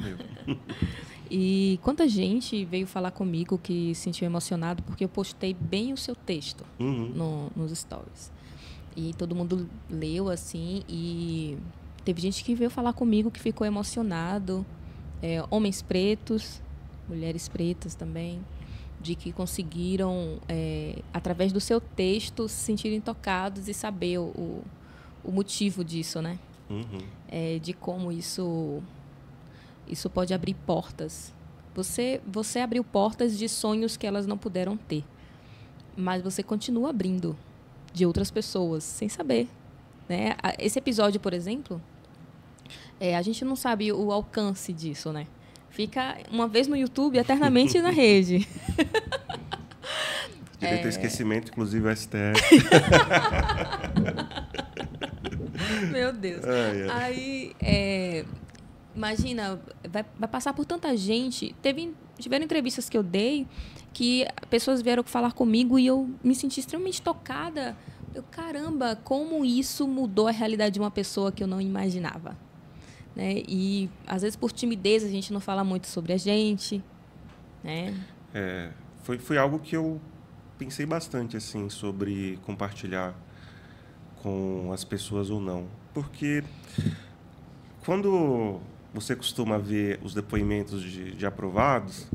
E quanta gente veio falar comigo que se sentiu emocionado porque eu postei bem o seu texto nos stories. E todo mundo leu, assim, e teve gente que veio falar comigo que ficou emocionado. Homens pretos, mulheres pretas também, de que conseguiram, através do seu texto, se sentirem tocados e saber o motivo disso, né? De como isso pode abrir portas. Você abriu portas de sonhos que elas não puderam ter, mas você continua abrindo de outras pessoas, sem saber, né? Esse episódio, por exemplo, a gente não sabe o alcance disso, né? Fica uma vez no YouTube, eternamente na rede. Direito ao esquecimento, inclusive o STF. Meu Deus. Aí, imagina, vai passar por tanta gente. Tiveram entrevistas que eu dei que pessoas vieram falar comigo e eu me senti extremamente tocada. Caramba, como isso mudou a realidade de uma pessoa que eu não imaginava. Né? E, às vezes, por timidez, a gente não fala muito sobre a gente. Né? Foi algo que eu pensei bastante assim, sobre compartilhar com as pessoas ou não. Porque quando você costuma ver os depoimentos de aprovados,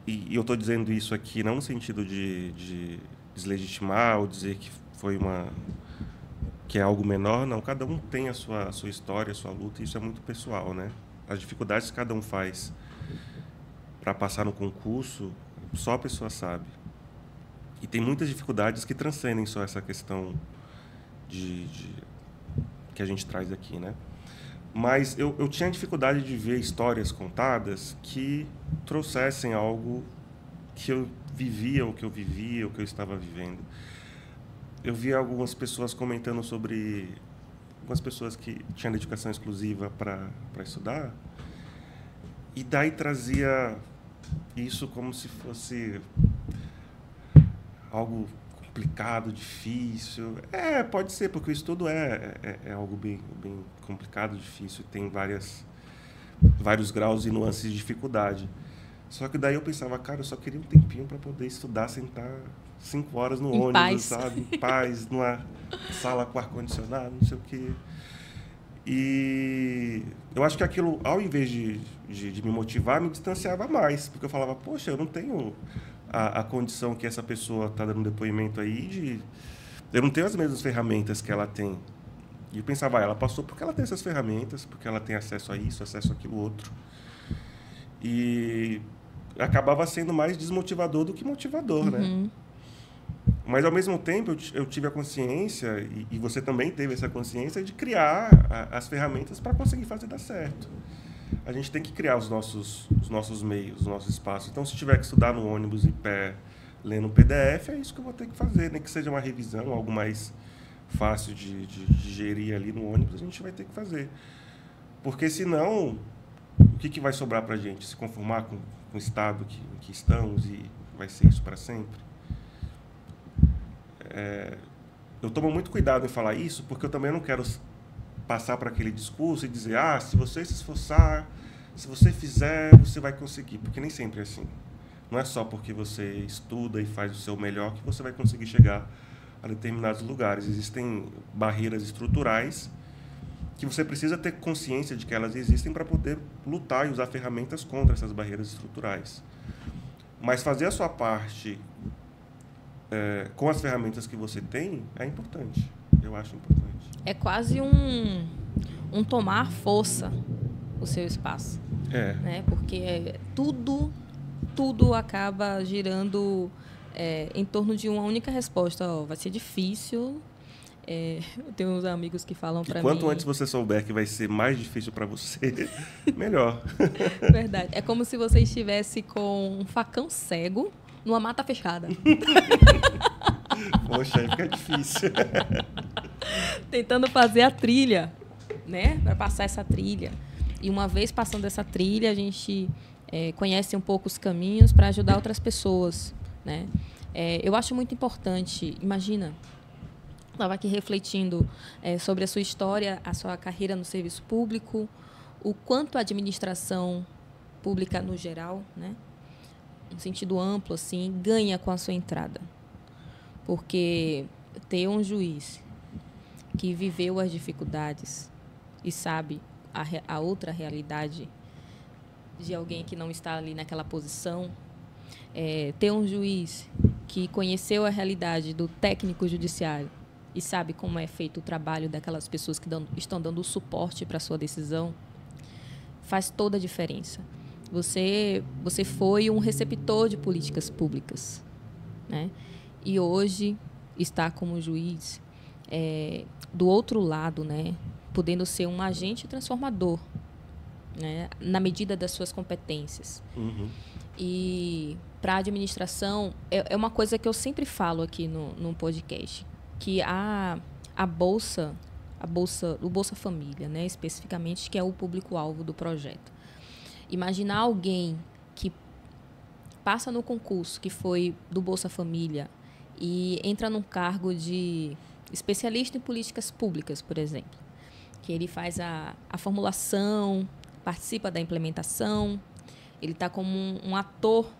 e eu estou dizendo isso aqui não no sentido de deslegitimar ou dizer que é algo menor, não. Cada um tem a sua história, a sua luta, e isso é muito pessoal, né? As dificuldades que cada um faz para passar no concurso, só a pessoa sabe. E tem muitas dificuldades que transcendem só essa questão que a gente traz aqui, né? Mas eu tinha dificuldade de ver histórias contadas que trouxessem algo que eu vivia, ou que eu estava vivendo. Eu vi algumas pessoas comentando sobre algumas pessoas que tinham dedicação exclusiva para estudar, e daí trazia isso como se fosse algo complicado, difícil. Pode ser, porque o estudo é algo bem complicado, difícil, tem vários graus e nuances de dificuldade. Só que daí eu pensava, cara, eu só queria um tempinho para poder estudar, sentar 5 horas no ônibus, paz. sabe? Em paz, numa sala com ar-condicionado, não sei o quê. E eu acho que aquilo, ao invés de me motivar, me distanciava mais, porque eu falava, poxa, eu não tenho a condição que essa pessoa está dando depoimento aí, eu não tenho as mesmas ferramentas que ela tem. E eu pensava, ela passou porque ela tem essas ferramentas, porque ela tem acesso a isso, acesso àquilo outro. E acabava sendo mais desmotivador do que motivador, né? Mas, ao mesmo tempo, eu tive a consciência, e você também teve essa consciência, de criar as ferramentas para conseguir fazer dar certo. A gente tem que criar os nossos meios, os nossos espaços. Então, se tiver que estudar no ônibus em pé, lendo um PDF, é isso que eu vou ter que fazer. Nem que seja uma revisão, algo mais fácil de gerir ali no ônibus, a gente vai ter que fazer. Porque, senão, o que vai sobrar para a gente? Se conformar com o estado em que estamos e vai ser isso para sempre? Eu tomo muito cuidado em falar isso, porque eu também não quero passar para aquele discurso e dizer, se você se esforçar, se você fizer, você vai conseguir. Porque nem sempre é assim. Não é só porque você estuda e faz o seu melhor que você vai conseguir chegar a determinados lugares. Existem barreiras estruturais que você precisa ter consciência de que elas existem para poder lutar e usar ferramentas contra essas barreiras estruturais. Mas fazer a sua parte com as ferramentas que você tem é importante. Eu acho importante. É quase um tomar força o seu espaço. Né? Porque tudo acaba girando em torno de uma única resposta. Vai ser difícil. Eu tenho uns amigos que falam para mim... Quanto antes você souber que vai ser mais difícil para você, melhor. Verdade. É como se você estivesse com um facão cego numa mata fechada. Poxa, aí fica difícil. Tentando fazer a trilha, né? Para passar essa trilha. E uma vez passando essa trilha, a gente conhece um pouco os caminhos para ajudar outras pessoas, né? Eu acho muito importante. Imagina, estava aqui refletindo sobre a sua história, a sua carreira no serviço público, o quanto a administração pública no geral, né? No sentido amplo, assim, ganha com a sua entrada. Porque ter um juiz que viveu as dificuldades e sabe a outra realidade de alguém que não está ali naquela posição, ter um juiz que conheceu a realidade do técnico judiciário e sabe como é feito o trabalho daquelas pessoas que estão dando o suporte para a sua decisão, faz toda a diferença. Você foi um receptor de políticas públicas, né? E hoje está como juiz do outro lado, né? Podendo ser um agente transformador, né? Na medida das suas competências. E para a administração, é uma coisa que eu sempre falo aqui no podcast, que a Bolsa o Bolsa Família, né, especificamente, que é o público-alvo do projeto. Imaginar alguém que passa no concurso, que foi do Bolsa Família, e entra num cargo de especialista em políticas públicas, por exemplo, que ele faz a formulação, participa da implementação, ele está como um ator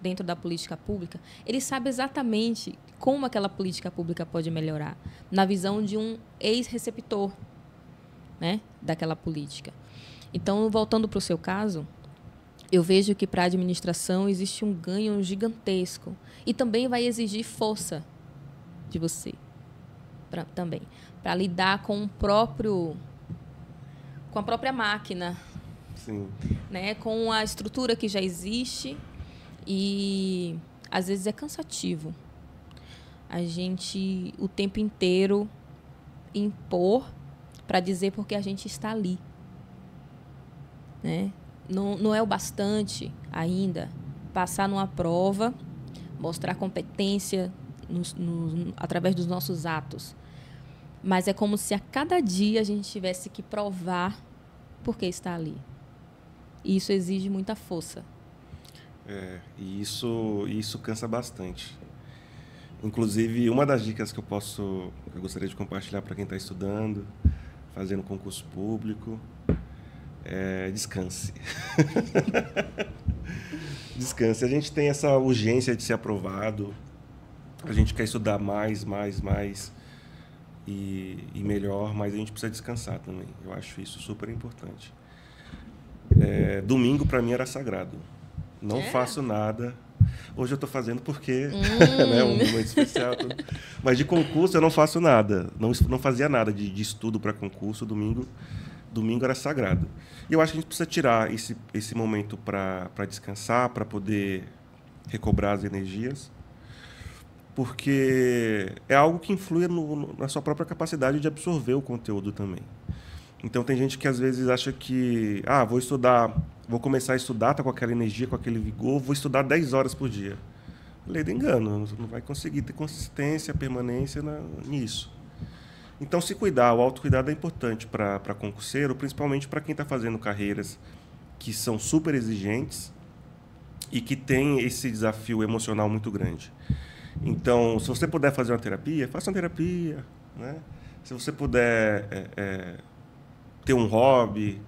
dentro da política pública, ele sabe exatamente como aquela política pública pode melhorar, na visão de um ex-receptor, né, daquela política. Então, voltando para o seu caso, eu vejo que para a administração existe um ganho gigantesco e também vai exigir força de você, também, para lidar com a própria máquina. Sim. Né, com a estrutura que já existe, e às vezes é cansativo a gente o tempo inteiro impor para dizer porque a gente está ali, né? Não é o bastante ainda passar numa prova, mostrar competência através dos nossos atos, mas é como se a cada dia a gente tivesse que provar porque está ali. E isso exige muita força. E isso cansa bastante. Inclusive, uma das dicas que eu gostaria de compartilhar para quem está estudando, fazendo concurso público, é descanse. Descanse. A gente tem essa urgência de ser aprovado, a gente quer estudar mais e melhor, mas a gente precisa descansar também. Eu acho isso super importante. Domingo, para mim, era sagrado. Não faço nada. Hoje eu estou fazendo porque né, um momento especial. Tudo. Mas de concurso eu não faço nada. Não fazia nada de estudo para concurso. Domingo era sagrado. E eu acho que a gente precisa tirar esse momento para descansar, para poder recobrar as energias. Porque é algo que influi na sua própria capacidade de absorver o conteúdo também. Então, tem gente que às vezes acha que vou começar a estudar, tá com aquela energia, com aquele vigor, vou estudar 10 horas por dia. Lei do engano, não vai conseguir ter consistência, permanência nisso. Então, se cuidar, o autocuidado é importante para concurseiro, principalmente para quem está fazendo carreiras que são super exigentes e que tem esse desafio emocional muito grande. Então, se você puder fazer uma terapia, faça uma terapia, né? Se você puder ter um hobby,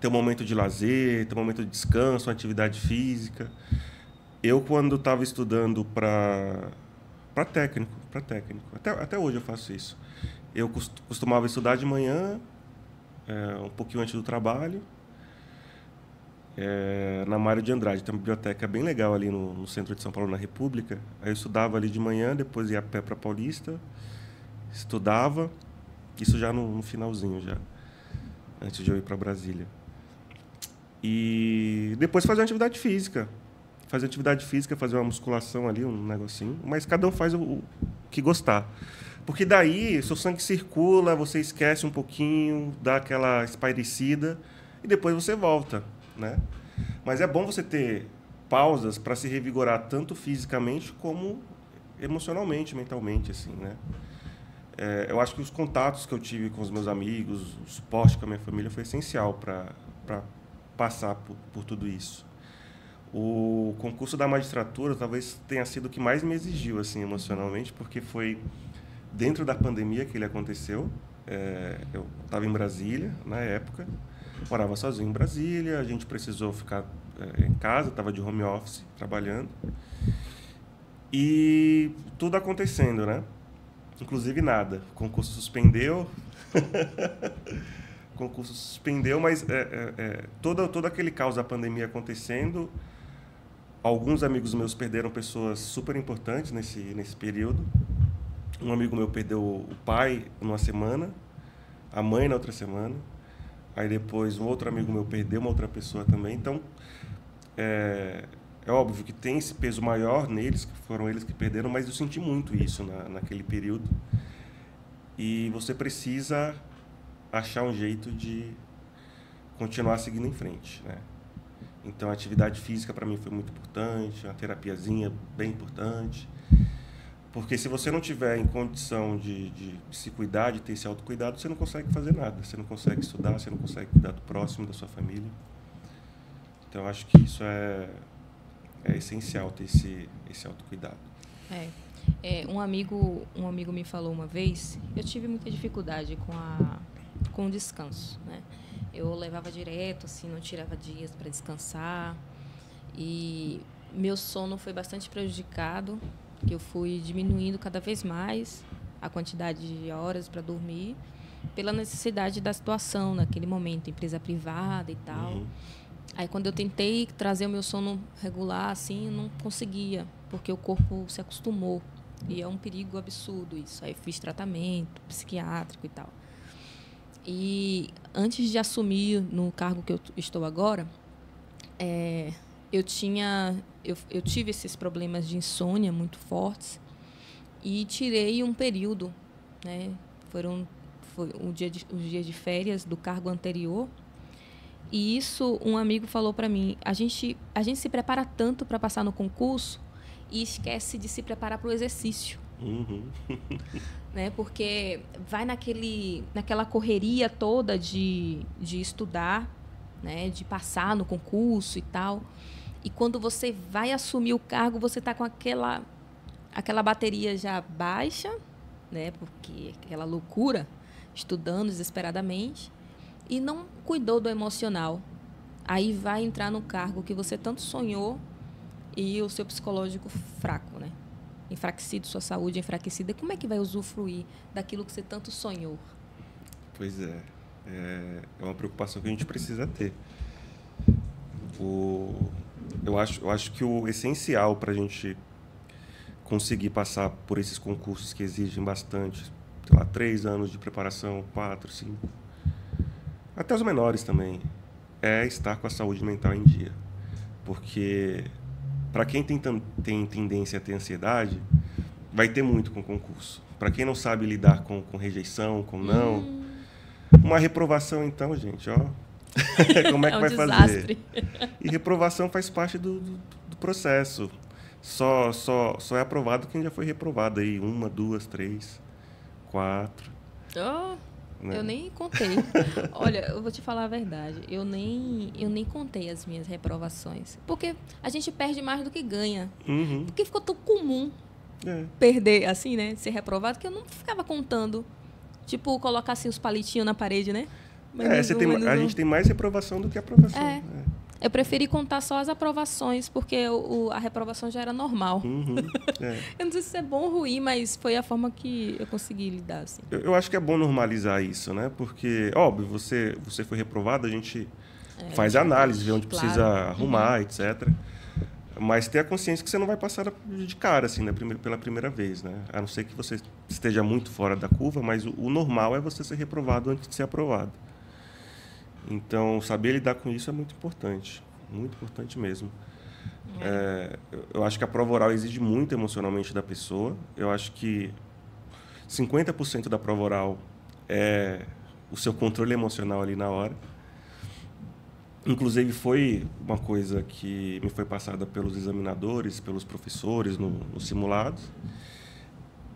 ter um momento de lazer, ter um momento de descanso, uma atividade física. Eu, quando estava estudando para técnico, até hoje eu faço isso. Eu costumava estudar de manhã, um pouquinho antes do trabalho, na Mário de Andrade. Tem uma biblioteca bem legal ali no centro de São Paulo, na República. Aí eu estudava ali de manhã, depois ia a pé para Paulista, estudava, isso já no finalzinho, já, antes de eu ir para Brasília. E depois fazer uma atividade física. Fazer uma musculação ali, um negocinho. Mas cada um faz o que gostar. Porque daí, seu sangue circula, você esquece um pouquinho, dá aquela espairecida e depois você volta, né? Mas é bom você ter pausas para se revigorar tanto fisicamente como emocionalmente, mentalmente, assim, né? Eu acho que os contatos que eu tive com os meus amigos, o suporte com a minha família foi essencial para passar por tudo isso. O concurso da magistratura talvez tenha sido o que mais me exigiu assim, emocionalmente, porque foi dentro da pandemia que ele aconteceu. Eu estava em Brasília, na época, morava sozinho em Brasília, a gente precisou ficar em casa, estava de home office, trabalhando. E tudo acontecendo, né? Inclusive nada. O concurso suspendeu. Mas todo aquele caos da pandemia acontecendo, alguns amigos meus perderam pessoas super importantes nesse período. Um amigo meu perdeu o pai numa semana, a mãe na outra semana. Aí depois um outro amigo meu perdeu uma outra pessoa também. Então, é óbvio que tem esse peso maior neles, que foram eles que perderam, mas eu senti muito isso naquele período. E você precisa achar um jeito de continuar seguindo em frente, né? Então, a atividade física para mim foi muito importante, uma terapiazinha bem importante. Porque se você não tiver em condição de se cuidar, de ter esse autocuidado, você não consegue fazer nada. Você não consegue estudar, você não consegue cuidar do próximo, da sua família. Então, eu acho que isso é essencial, ter esse autocuidado. Um amigo me falou uma vez, eu tive muita dificuldade com o descanso, né? Eu levava direto, assim, não tirava dias para descansar. E meu sono foi bastante prejudicado, que eu fui diminuindo cada vez mais a quantidade de horas para dormir, pela necessidade da situação naquele momento, empresa privada e tal. Uhum. Aí, quando eu tentei trazer o meu sono regular, assim, eu não conseguia, porque o corpo se acostumou. E é um perigo absurdo isso. Aí, fiz tratamento psiquiátrico e tal. E, antes de assumir no cargo que eu estou agora, eu tive esses problemas de insônia muito fortes e tirei um período, né? Foi os dias de férias do cargo anterior. E isso, um amigo falou para mim, a gente se prepara tanto para passar no concurso e esquece de se preparar para o exercício. Uhum. Né? Porque vai naquela correria toda de estudar, né? De passar no concurso e tal. E quando você vai assumir o cargo, você está com aquela bateria já baixa, né? Porque aquela loucura, estudando desesperadamente, e não cuidou do emocional. Aí vai entrar no cargo que você tanto sonhou e o seu psicológico fraco, né? Enfraquecido, sua saúde enfraquecida. Como é que vai usufruir daquilo que você tanto sonhou? Pois é. É uma preocupação que a gente precisa ter. Eu acho que o essencial para a gente conseguir passar por esses concursos que exigem bastante, sei lá, 3 anos de preparação, 4, 5, até os menores também, é estar com a saúde mental em dia. Porque, para quem tem tendência a ter ansiedade, vai ter muito com concurso. Para quem não sabe lidar com rejeição, com não, uma reprovação, então, gente, ó, como é que vai desastre. fazer? E reprovação faz parte do processo. Só é aprovado quem já foi reprovado aí, 1, 2, 3, 4. Né? Eu nem contei. Olha, eu vou te falar a verdade. Eu nem contei as minhas reprovações. Porque a gente perde mais do que ganha. Uhum. Porque ficou tão comum perder, assim, né? Ser reprovado, que eu não ficava contando. Tipo, colocar assim os palitinhos na parede, né? A gente tem mais reprovação do que aprovação. Eu preferi contar só as aprovações, porque a reprovação já era normal. Uhum. Eu não sei se isso é bom ou ruim, mas foi a forma que eu consegui lidar. Assim. Eu acho que é bom normalizar isso, né? Porque, óbvio, você foi reprovado, a gente faz análise, vê onde precisa arrumar, etc. Mas ter a consciência que você não vai passar de cara, assim, né? Pela primeira vez, né? A não ser que você esteja muito fora da curva, mas o normal é você ser reprovado antes de ser aprovado. Então, saber lidar com isso é muito importante mesmo. Eu acho que a prova oral exige muito emocionalmente da pessoa. Eu acho que 50% da prova oral é o seu controle emocional ali na hora. Inclusive, foi uma coisa que me foi passada pelos examinadores, pelos professores nos simulados.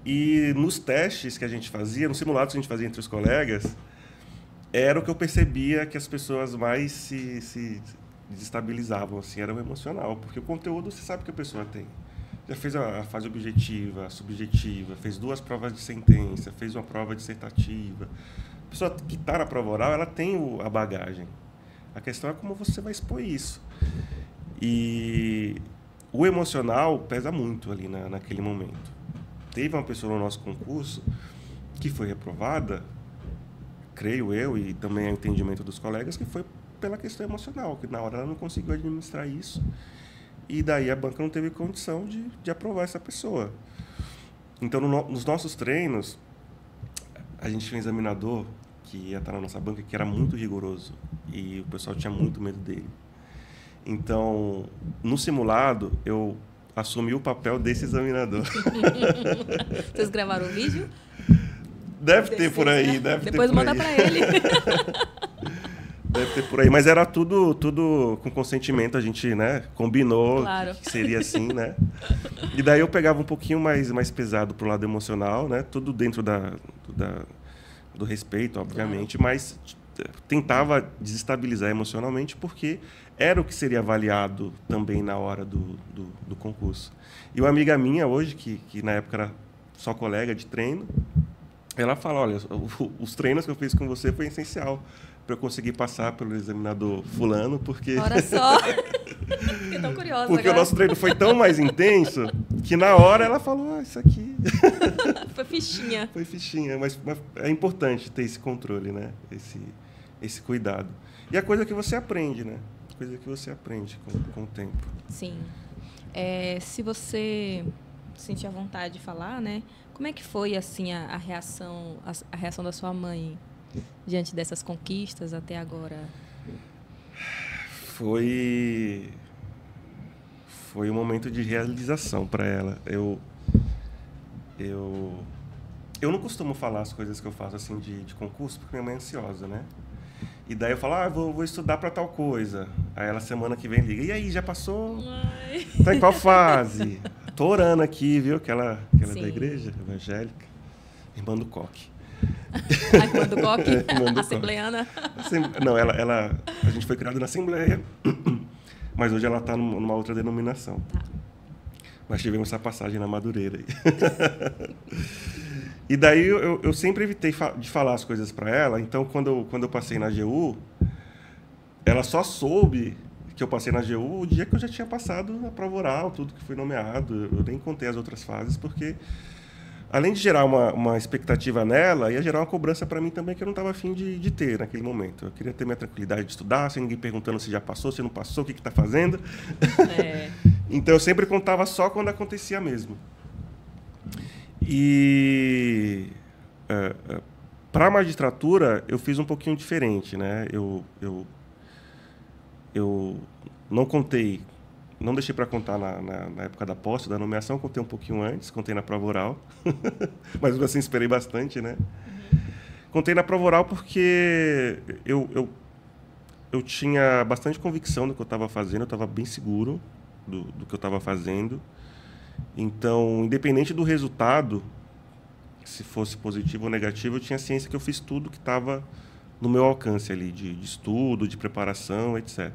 E nos testes que a gente fazia, nos simulados que a gente fazia entre os colegas, era o que eu percebia que as pessoas mais se desestabilizavam, assim, era o emocional. Porque o conteúdo, você sabe que a pessoa tem. Já fez a fase objetiva, a subjetiva, fez 2 provas de sentença, fez uma prova dissertativa. A pessoa que está na prova oral, ela tem a bagagem. A questão é como você vai expor isso. E o emocional pesa muito ali naquele momento. Teve uma pessoa no nosso concurso que foi reprovada, creio eu, e também é o entendimento dos colegas, que foi pela questão emocional, que na hora ela não conseguiu administrar isso, e daí a banca não teve condição de aprovar essa pessoa. Então, nos nossos treinos, a gente tinha um examinador que ia estar na nossa banca, que era muito rigoroso, e o pessoal tinha muito medo dele. Então, no simulado, eu assumi o papel desse examinador. Vocês gravaram o vídeo? Deve ter por aí, deve Depois ter por manda aí. para ele. Deve ter por aí. Mas era tudo com consentimento, a gente, né, combinou Claro. que seria assim, né? E daí eu pegava um pouquinho mais pesado pro lado emocional, né? Tudo dentro do respeito, obviamente, mas tentava desestabilizar emocionalmente porque era o que seria avaliado também na hora do concurso. E uma amiga minha hoje, que na época era só colega de treino, ela fala, olha, os treinos que eu fiz com você foi essencial para eu conseguir passar pelo examinador fulano, porque... Olha só. Fiquei tão curiosa porque agora. o nosso treino foi tão mais intenso que na hora ela falou, isso aqui... Foi fichinha. Foi fichinha, mas é importante ter esse controle, né? Esse cuidado. E a coisa que você aprende, né? Coisa que você aprende com o tempo. Sim. Se você sentir a vontade de falar, né? Como é que foi assim a reação da sua mãe diante dessas conquistas até agora? Foi um momento de realização para ela. Eu não costumo falar as coisas que eu faço assim de concurso porque minha mãe é ansiosa, né? E daí eu falo, vou estudar para tal coisa. Aí ela semana que vem liga, e aí, já passou? Ai. Tá em qual fase? Tô orando aqui, viu? Que ela é da igreja evangélica. Irmã do Coque. A irmã do Coque? Irmã do Assembleiana? Não, a gente foi criado na Assembleia, mas hoje ela está numa outra denominação. Tá. Mas tivemos essa passagem na Madureira aí. E daí eu sempre evitei de falar as coisas para ela. Então, quando eu passei na AGU, ela só soube que eu passei na AGU o dia que eu já tinha passado na prova oral, tudo que foi nomeado. Eu nem contei as outras fases, porque, além de gerar uma expectativa nela, ia gerar uma cobrança para mim também que eu não estava afim de ter naquele momento. Eu queria ter minha tranquilidade de estudar, sem ninguém perguntando se já passou, se não passou, o que está fazendo. Então, eu sempre contava só quando acontecia mesmo. E para a magistratura eu fiz um pouquinho diferente, né? Eu não contei, não deixei para contar na época da posse, da nomeação, contei um pouquinho antes, contei na prova oral, mas assim esperei bastante, né? Uhum. Contei na prova oral porque eu tinha bastante convicção do que eu estava fazendo, eu estava bem seguro do que eu estava fazendo. Então, independente do resultado, se fosse positivo ou negativo, eu tinha ciência que eu fiz tudo que estava no meu alcance ali, de estudo, de preparação, etc.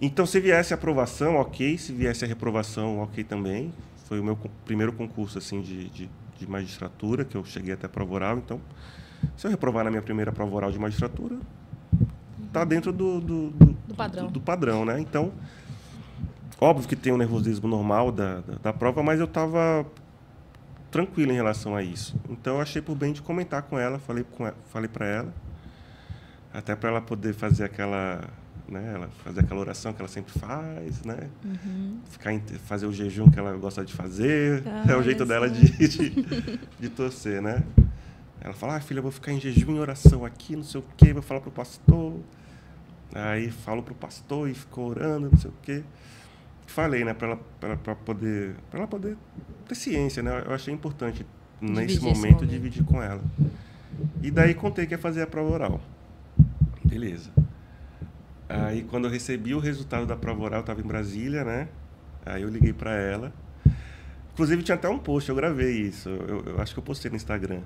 Então, se viesse a aprovação, ok. Se viesse a reprovação, ok também. Foi o meu primeiro concurso assim, de magistratura, que eu cheguei até a prova oral. Então, se eu reprovar na minha primeira prova oral de magistratura, está dentro do padrão. Do padrão, né? Então, óbvio que tem um nervosismo normal da prova, mas eu estava tranquilo em relação a isso. Então, eu achei por bem de comentar com ela, falei para ela, até para ela poder fazer aquela, né, fazer aquela oração que ela sempre faz, né? Uhum. Fazer o jejum que ela gosta de fazer. É o jeito dela de torcer, né? Ela fala, filha, eu vou ficar em jejum e oração aqui, não sei o quê, vou falar para o pastor. Aí falo para o pastor e ficou orando, não sei o quê. Falei, né, para ela poder ter ciência, né? Eu achei importante nesse momento dividir com ela. E daí contei que ia fazer a prova oral. Beleza. Aí quando eu recebi o resultado da prova oral, eu estava em Brasília, né? Aí eu liguei para ela. Inclusive tinha até um post, eu gravei isso. Eu acho que eu postei no Instagram.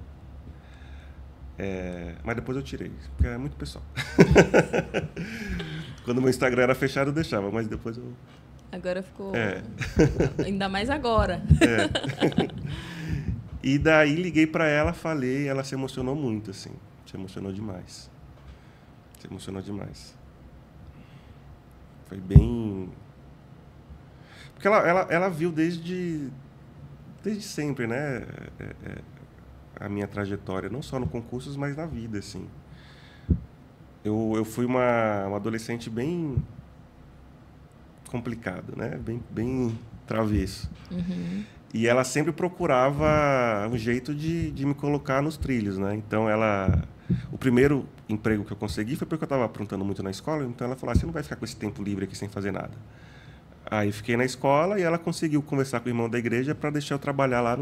Mas depois eu tirei, porque é muito pessoal. Quando o meu Instagram era fechado, eu deixava, mas depois eu... Agora ficou... Ainda mais agora. E daí liguei para ela, falei, ela se emocionou muito, assim. Se emocionou demais. Foi bem... Porque ela viu desde sempre, né? A minha trajetória, não só no concursos, mas na vida, assim. Eu fui uma adolescente bem complicado, né? Bem travesso. Uhum. E ela sempre procurava um jeito de me colocar nos trilhos, né? Então, o primeiro emprego que eu consegui foi porque eu estava aprontando muito na escola, então ela falou, você não vai ficar com esse tempo livre aqui sem fazer nada. Aí fiquei na escola e ela conseguiu conversar com o irmão da igreja para deixar eu trabalhar lá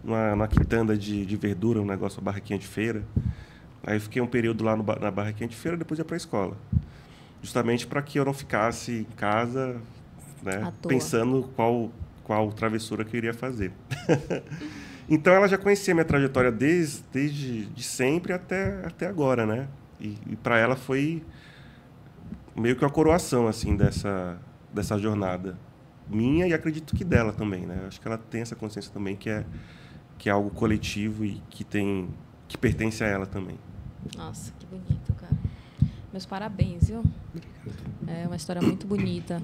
numa quitanda de verdura, um negócio, uma barraquinha de feira. Aí eu fiquei um período lá na barraquinha de feira, depois ia para a escola. Justamente para que eu não ficasse em casa, né, pensando qual travessura que eu iria fazer. Então, ela já conhecia minha trajetória desde de sempre até agora, né? E para ela foi meio que uma coroação, assim, dessa jornada minha e acredito que dela também, né? Acho que ela tem essa consciência também que é algo coletivo e que pertence a ela também. Nossa, que bonito, cara. Meus parabéns, viu? É uma história muito bonita.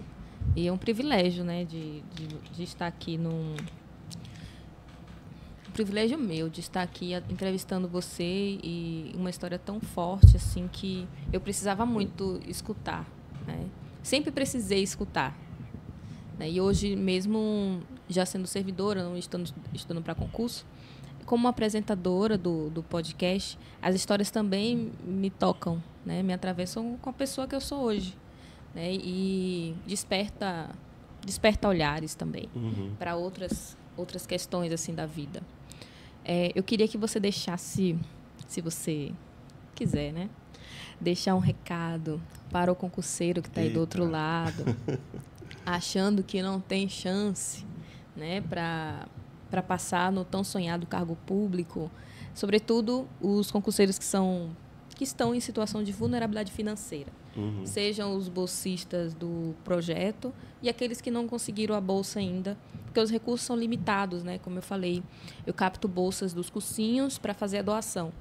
E é um privilégio, né, de estar aqui um privilégio meu de estar aqui entrevistando você e uma história tão forte assim que eu precisava muito escutar, né? Sempre precisei escutar, né? E hoje mesmo já sendo servidora, não estando para concurso, como apresentadora do podcast, as histórias também me tocam, né? Me atravessam com a pessoa que eu sou hoje, né? E desperta olhares também para outras questões assim da vida. Eu queria que você deixasse, se você quiser, né, deixar um recado para o concurseiro que está aí do outro lado, achando que não tem chance, né, para passar no tão sonhado cargo público, sobretudo os concurseiros que estão em situação de vulnerabilidade financeira. Sejam os bolsistas do projeto e aqueles que não conseguiram a bolsa ainda, porque os recursos são limitados, né? Como eu falei, eu capto bolsas dos cursinhos para fazer a doação.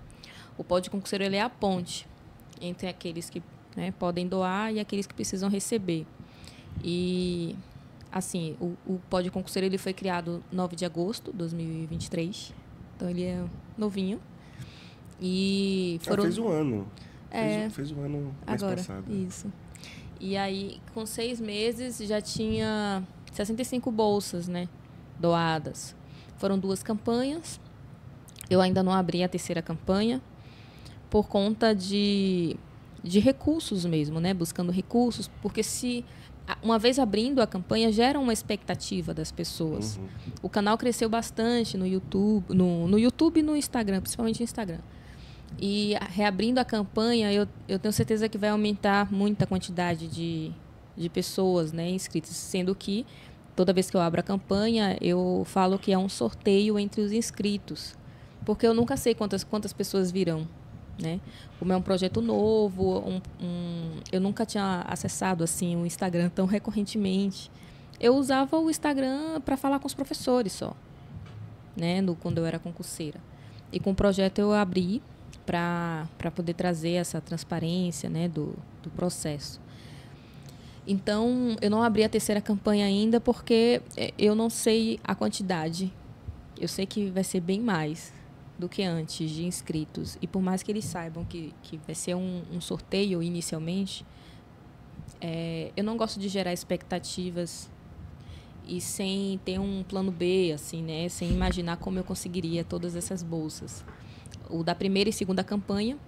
O Pod Concurseiro ele é a ponte entre aqueles que, né, podem doar e aqueles que precisam receber. E, assim, o Pod Concurseiro ele foi criado 9 de agosto de 2023, então ele é novinho. E foram... fez um ano. Fez um ano mês agora, passado. Isso. E aí, com 6 meses, já tinha 65 bolsas, né, doadas. Foram 2 campanhas. Eu ainda não abri a 3ª campanha por conta de recursos mesmo, né, buscando recursos, porque uma vez abrindo a campanha, gera uma expectativa das pessoas. O canal cresceu bastante no YouTube, no YouTube e no Instagram, principalmente no Instagram. E reabrindo a campanha, eu tenho certeza que vai aumentar muito a quantidade de pessoas, né, inscritas, sendo que toda vez que eu abro a campanha, eu falo que é um sorteio entre os inscritos, porque eu nunca sei quantas pessoas virão, né? Como é um projeto novo, eu nunca tinha acessado assim o Instagram tão recorrentemente. Eu usava o Instagram para falar com os professores só, né, quando eu era concurseira. E com o projeto eu abri para poder trazer essa transparência, né, do processo. Então, eu não abri a 3ª campanha ainda porque eu não sei a quantidade. Eu sei que vai ser bem mais do que antes de inscritos. E por mais que eles saibam que vai ser um sorteio inicialmente, eu não gosto de gerar expectativas e sem ter um plano B, assim, né, sem imaginar como eu conseguiria todas essas bolsas. O da 1ª e 2ª campanha.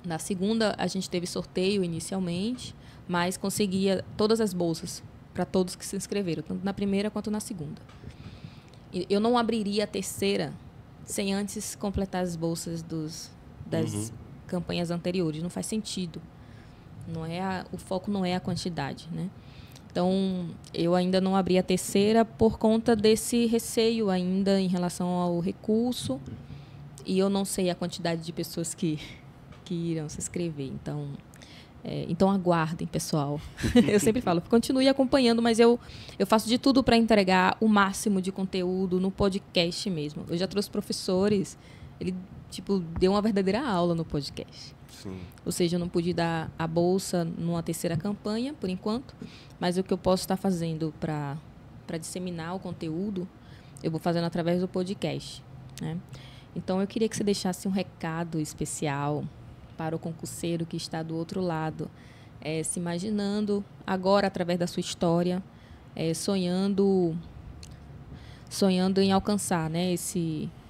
Na 2ª, a gente teve sorteio inicialmente, mas conseguia todas as bolsas para todos que se inscreveram, tanto na 1ª quanto na 2ª. Eu não abriria a 3ª sem antes completar as bolsas das campanhas anteriores. Não faz sentido. O foco não é a quantidade, né? Então, eu ainda não abri a 3ª por conta desse receio ainda em relação ao recurso. E eu não sei a quantidade de pessoas que irão se inscrever. Então aguardem, pessoal. Eu sempre falo, continue acompanhando, mas eu faço de tudo para entregar o máximo de conteúdo no podcast mesmo. Eu já trouxe professores, ele deu uma verdadeira aula no podcast. Sim. Ou seja, eu não pude dar a bolsa numa 3ª campanha, por enquanto, mas o que eu posso estar fazendo para disseminar o conteúdo, eu vou fazendo através do podcast, né? Então, eu queria que você deixasse um recado especial para o concurseiro que está do outro lado, se imaginando agora, através da sua história, sonhando em alcançar, né,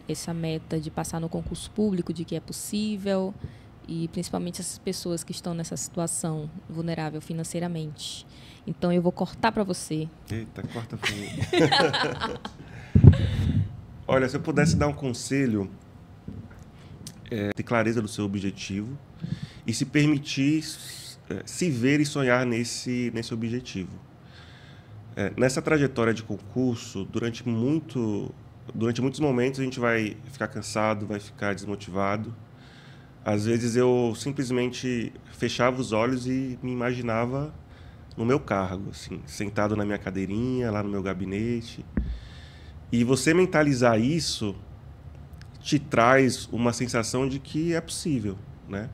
essa meta de passar no concurso público, de que é possível, e principalmente essas pessoas que estão nessa situação vulnerável financeiramente. Então, eu vou cortar para você. Eita, corta para mim. Olha, se eu pudesse dar um conselho, ter clareza do seu objetivo e se permitir se ver e sonhar nesse objetivo. Nessa trajetória de concurso, durante muitos momentos a gente vai ficar cansado, vai ficar desmotivado. Às vezes eu simplesmente fechava os olhos e me imaginava no meu cargo, assim, sentado na minha cadeirinha, lá no meu gabinete. E você mentalizar isso te traz uma sensação de que é possível, né?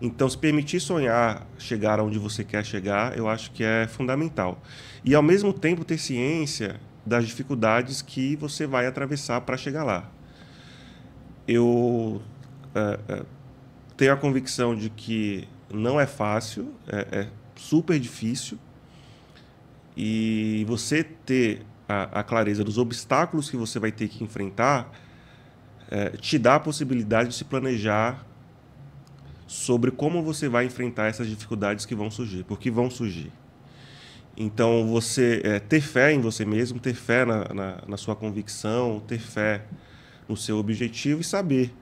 Então, se permitir sonhar, chegar onde você quer chegar, eu acho que é fundamental. E, ao mesmo tempo, ter ciência das dificuldades que você vai atravessar para chegar lá. Eu tenho a convicção de que não é fácil, é super difícil. E você ter a clareza dos obstáculos que você vai ter que enfrentar te dá a possibilidade de se planejar sobre como você vai enfrentar essas dificuldades que vão surgir, porque vão surgir. Então, você ter fé em você mesmo, ter fé na sua convicção, ter fé no seu objetivo e saber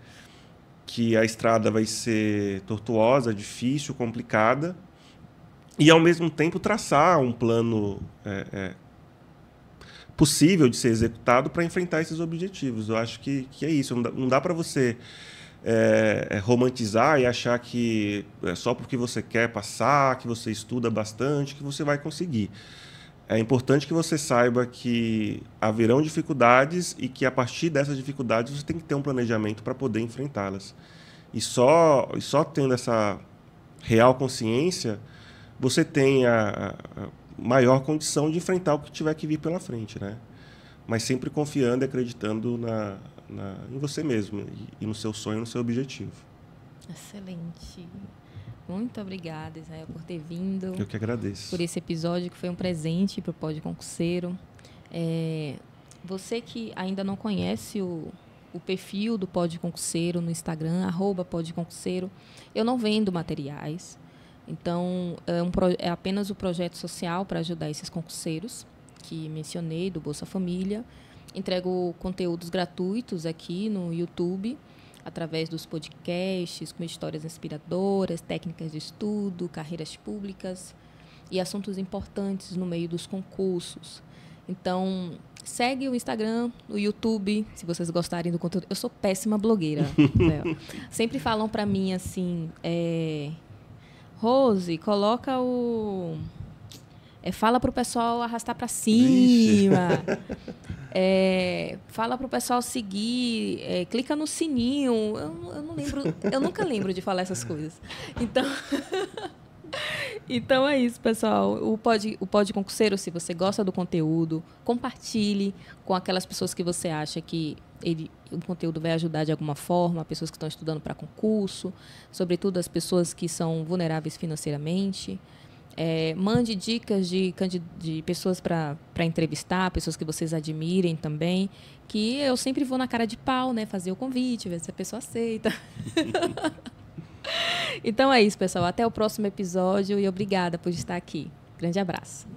que a estrada vai ser tortuosa, difícil, complicada, e, ao mesmo tempo, traçar um plano possível de ser executado para enfrentar esses objetivos. Eu acho que é isso. Não dá para você romantizar e achar que é só porque você quer passar, que você estuda bastante, que você vai conseguir. É importante que você saiba que haverão dificuldades e que, a partir dessas dificuldades, você tem que ter um planejamento para poder enfrentá-las. E só tendo essa real consciência, você tem a maior condição de enfrentar o que tiver que vir pela frente, né? Mas sempre confiando e acreditando em você mesmo e no seu sonho, no seu objetivo. Excelente. Muito obrigada, Israel, por ter vindo. Eu que agradeço. Por esse episódio que foi um presente para o Pod Concurseiro. Você que ainda não conhece o perfil do Pod Concurseiro no Instagram, @podconcurseiro, eu não vendo materiais. Então, é apenas o projeto social para ajudar esses concurseiros que mencionei, do Bolsa Família. Entrego conteúdos gratuitos aqui no YouTube, através dos podcasts, com histórias inspiradoras, técnicas de estudo, carreiras públicas e assuntos importantes no meio dos concursos. Então, segue o Instagram, o YouTube, se vocês gostarem do conteúdo. Eu sou péssima blogueira. Sempre falam para mim assim... Rose, coloca fala para o pessoal arrastar para cima. Fala para o pessoal seguir. Clica no sininho. Eu não lembro. Eu nunca lembro de falar essas coisas. Então é isso, pessoal. O Pod Concurseiro, se você gosta do conteúdo, compartilhe com aquelas pessoas que você acha que o conteúdo vai ajudar de alguma forma, pessoas que estão estudando para concurso, sobretudo as pessoas que são vulneráveis financeiramente. Mande dicas de pessoas para entrevistar, pessoas que vocês admirem também, que eu sempre vou na cara de pau, né, fazer o convite, ver se a pessoa aceita. Então é isso, pessoal. Até o próximo episódio e obrigada por estar aqui. Grande abraço.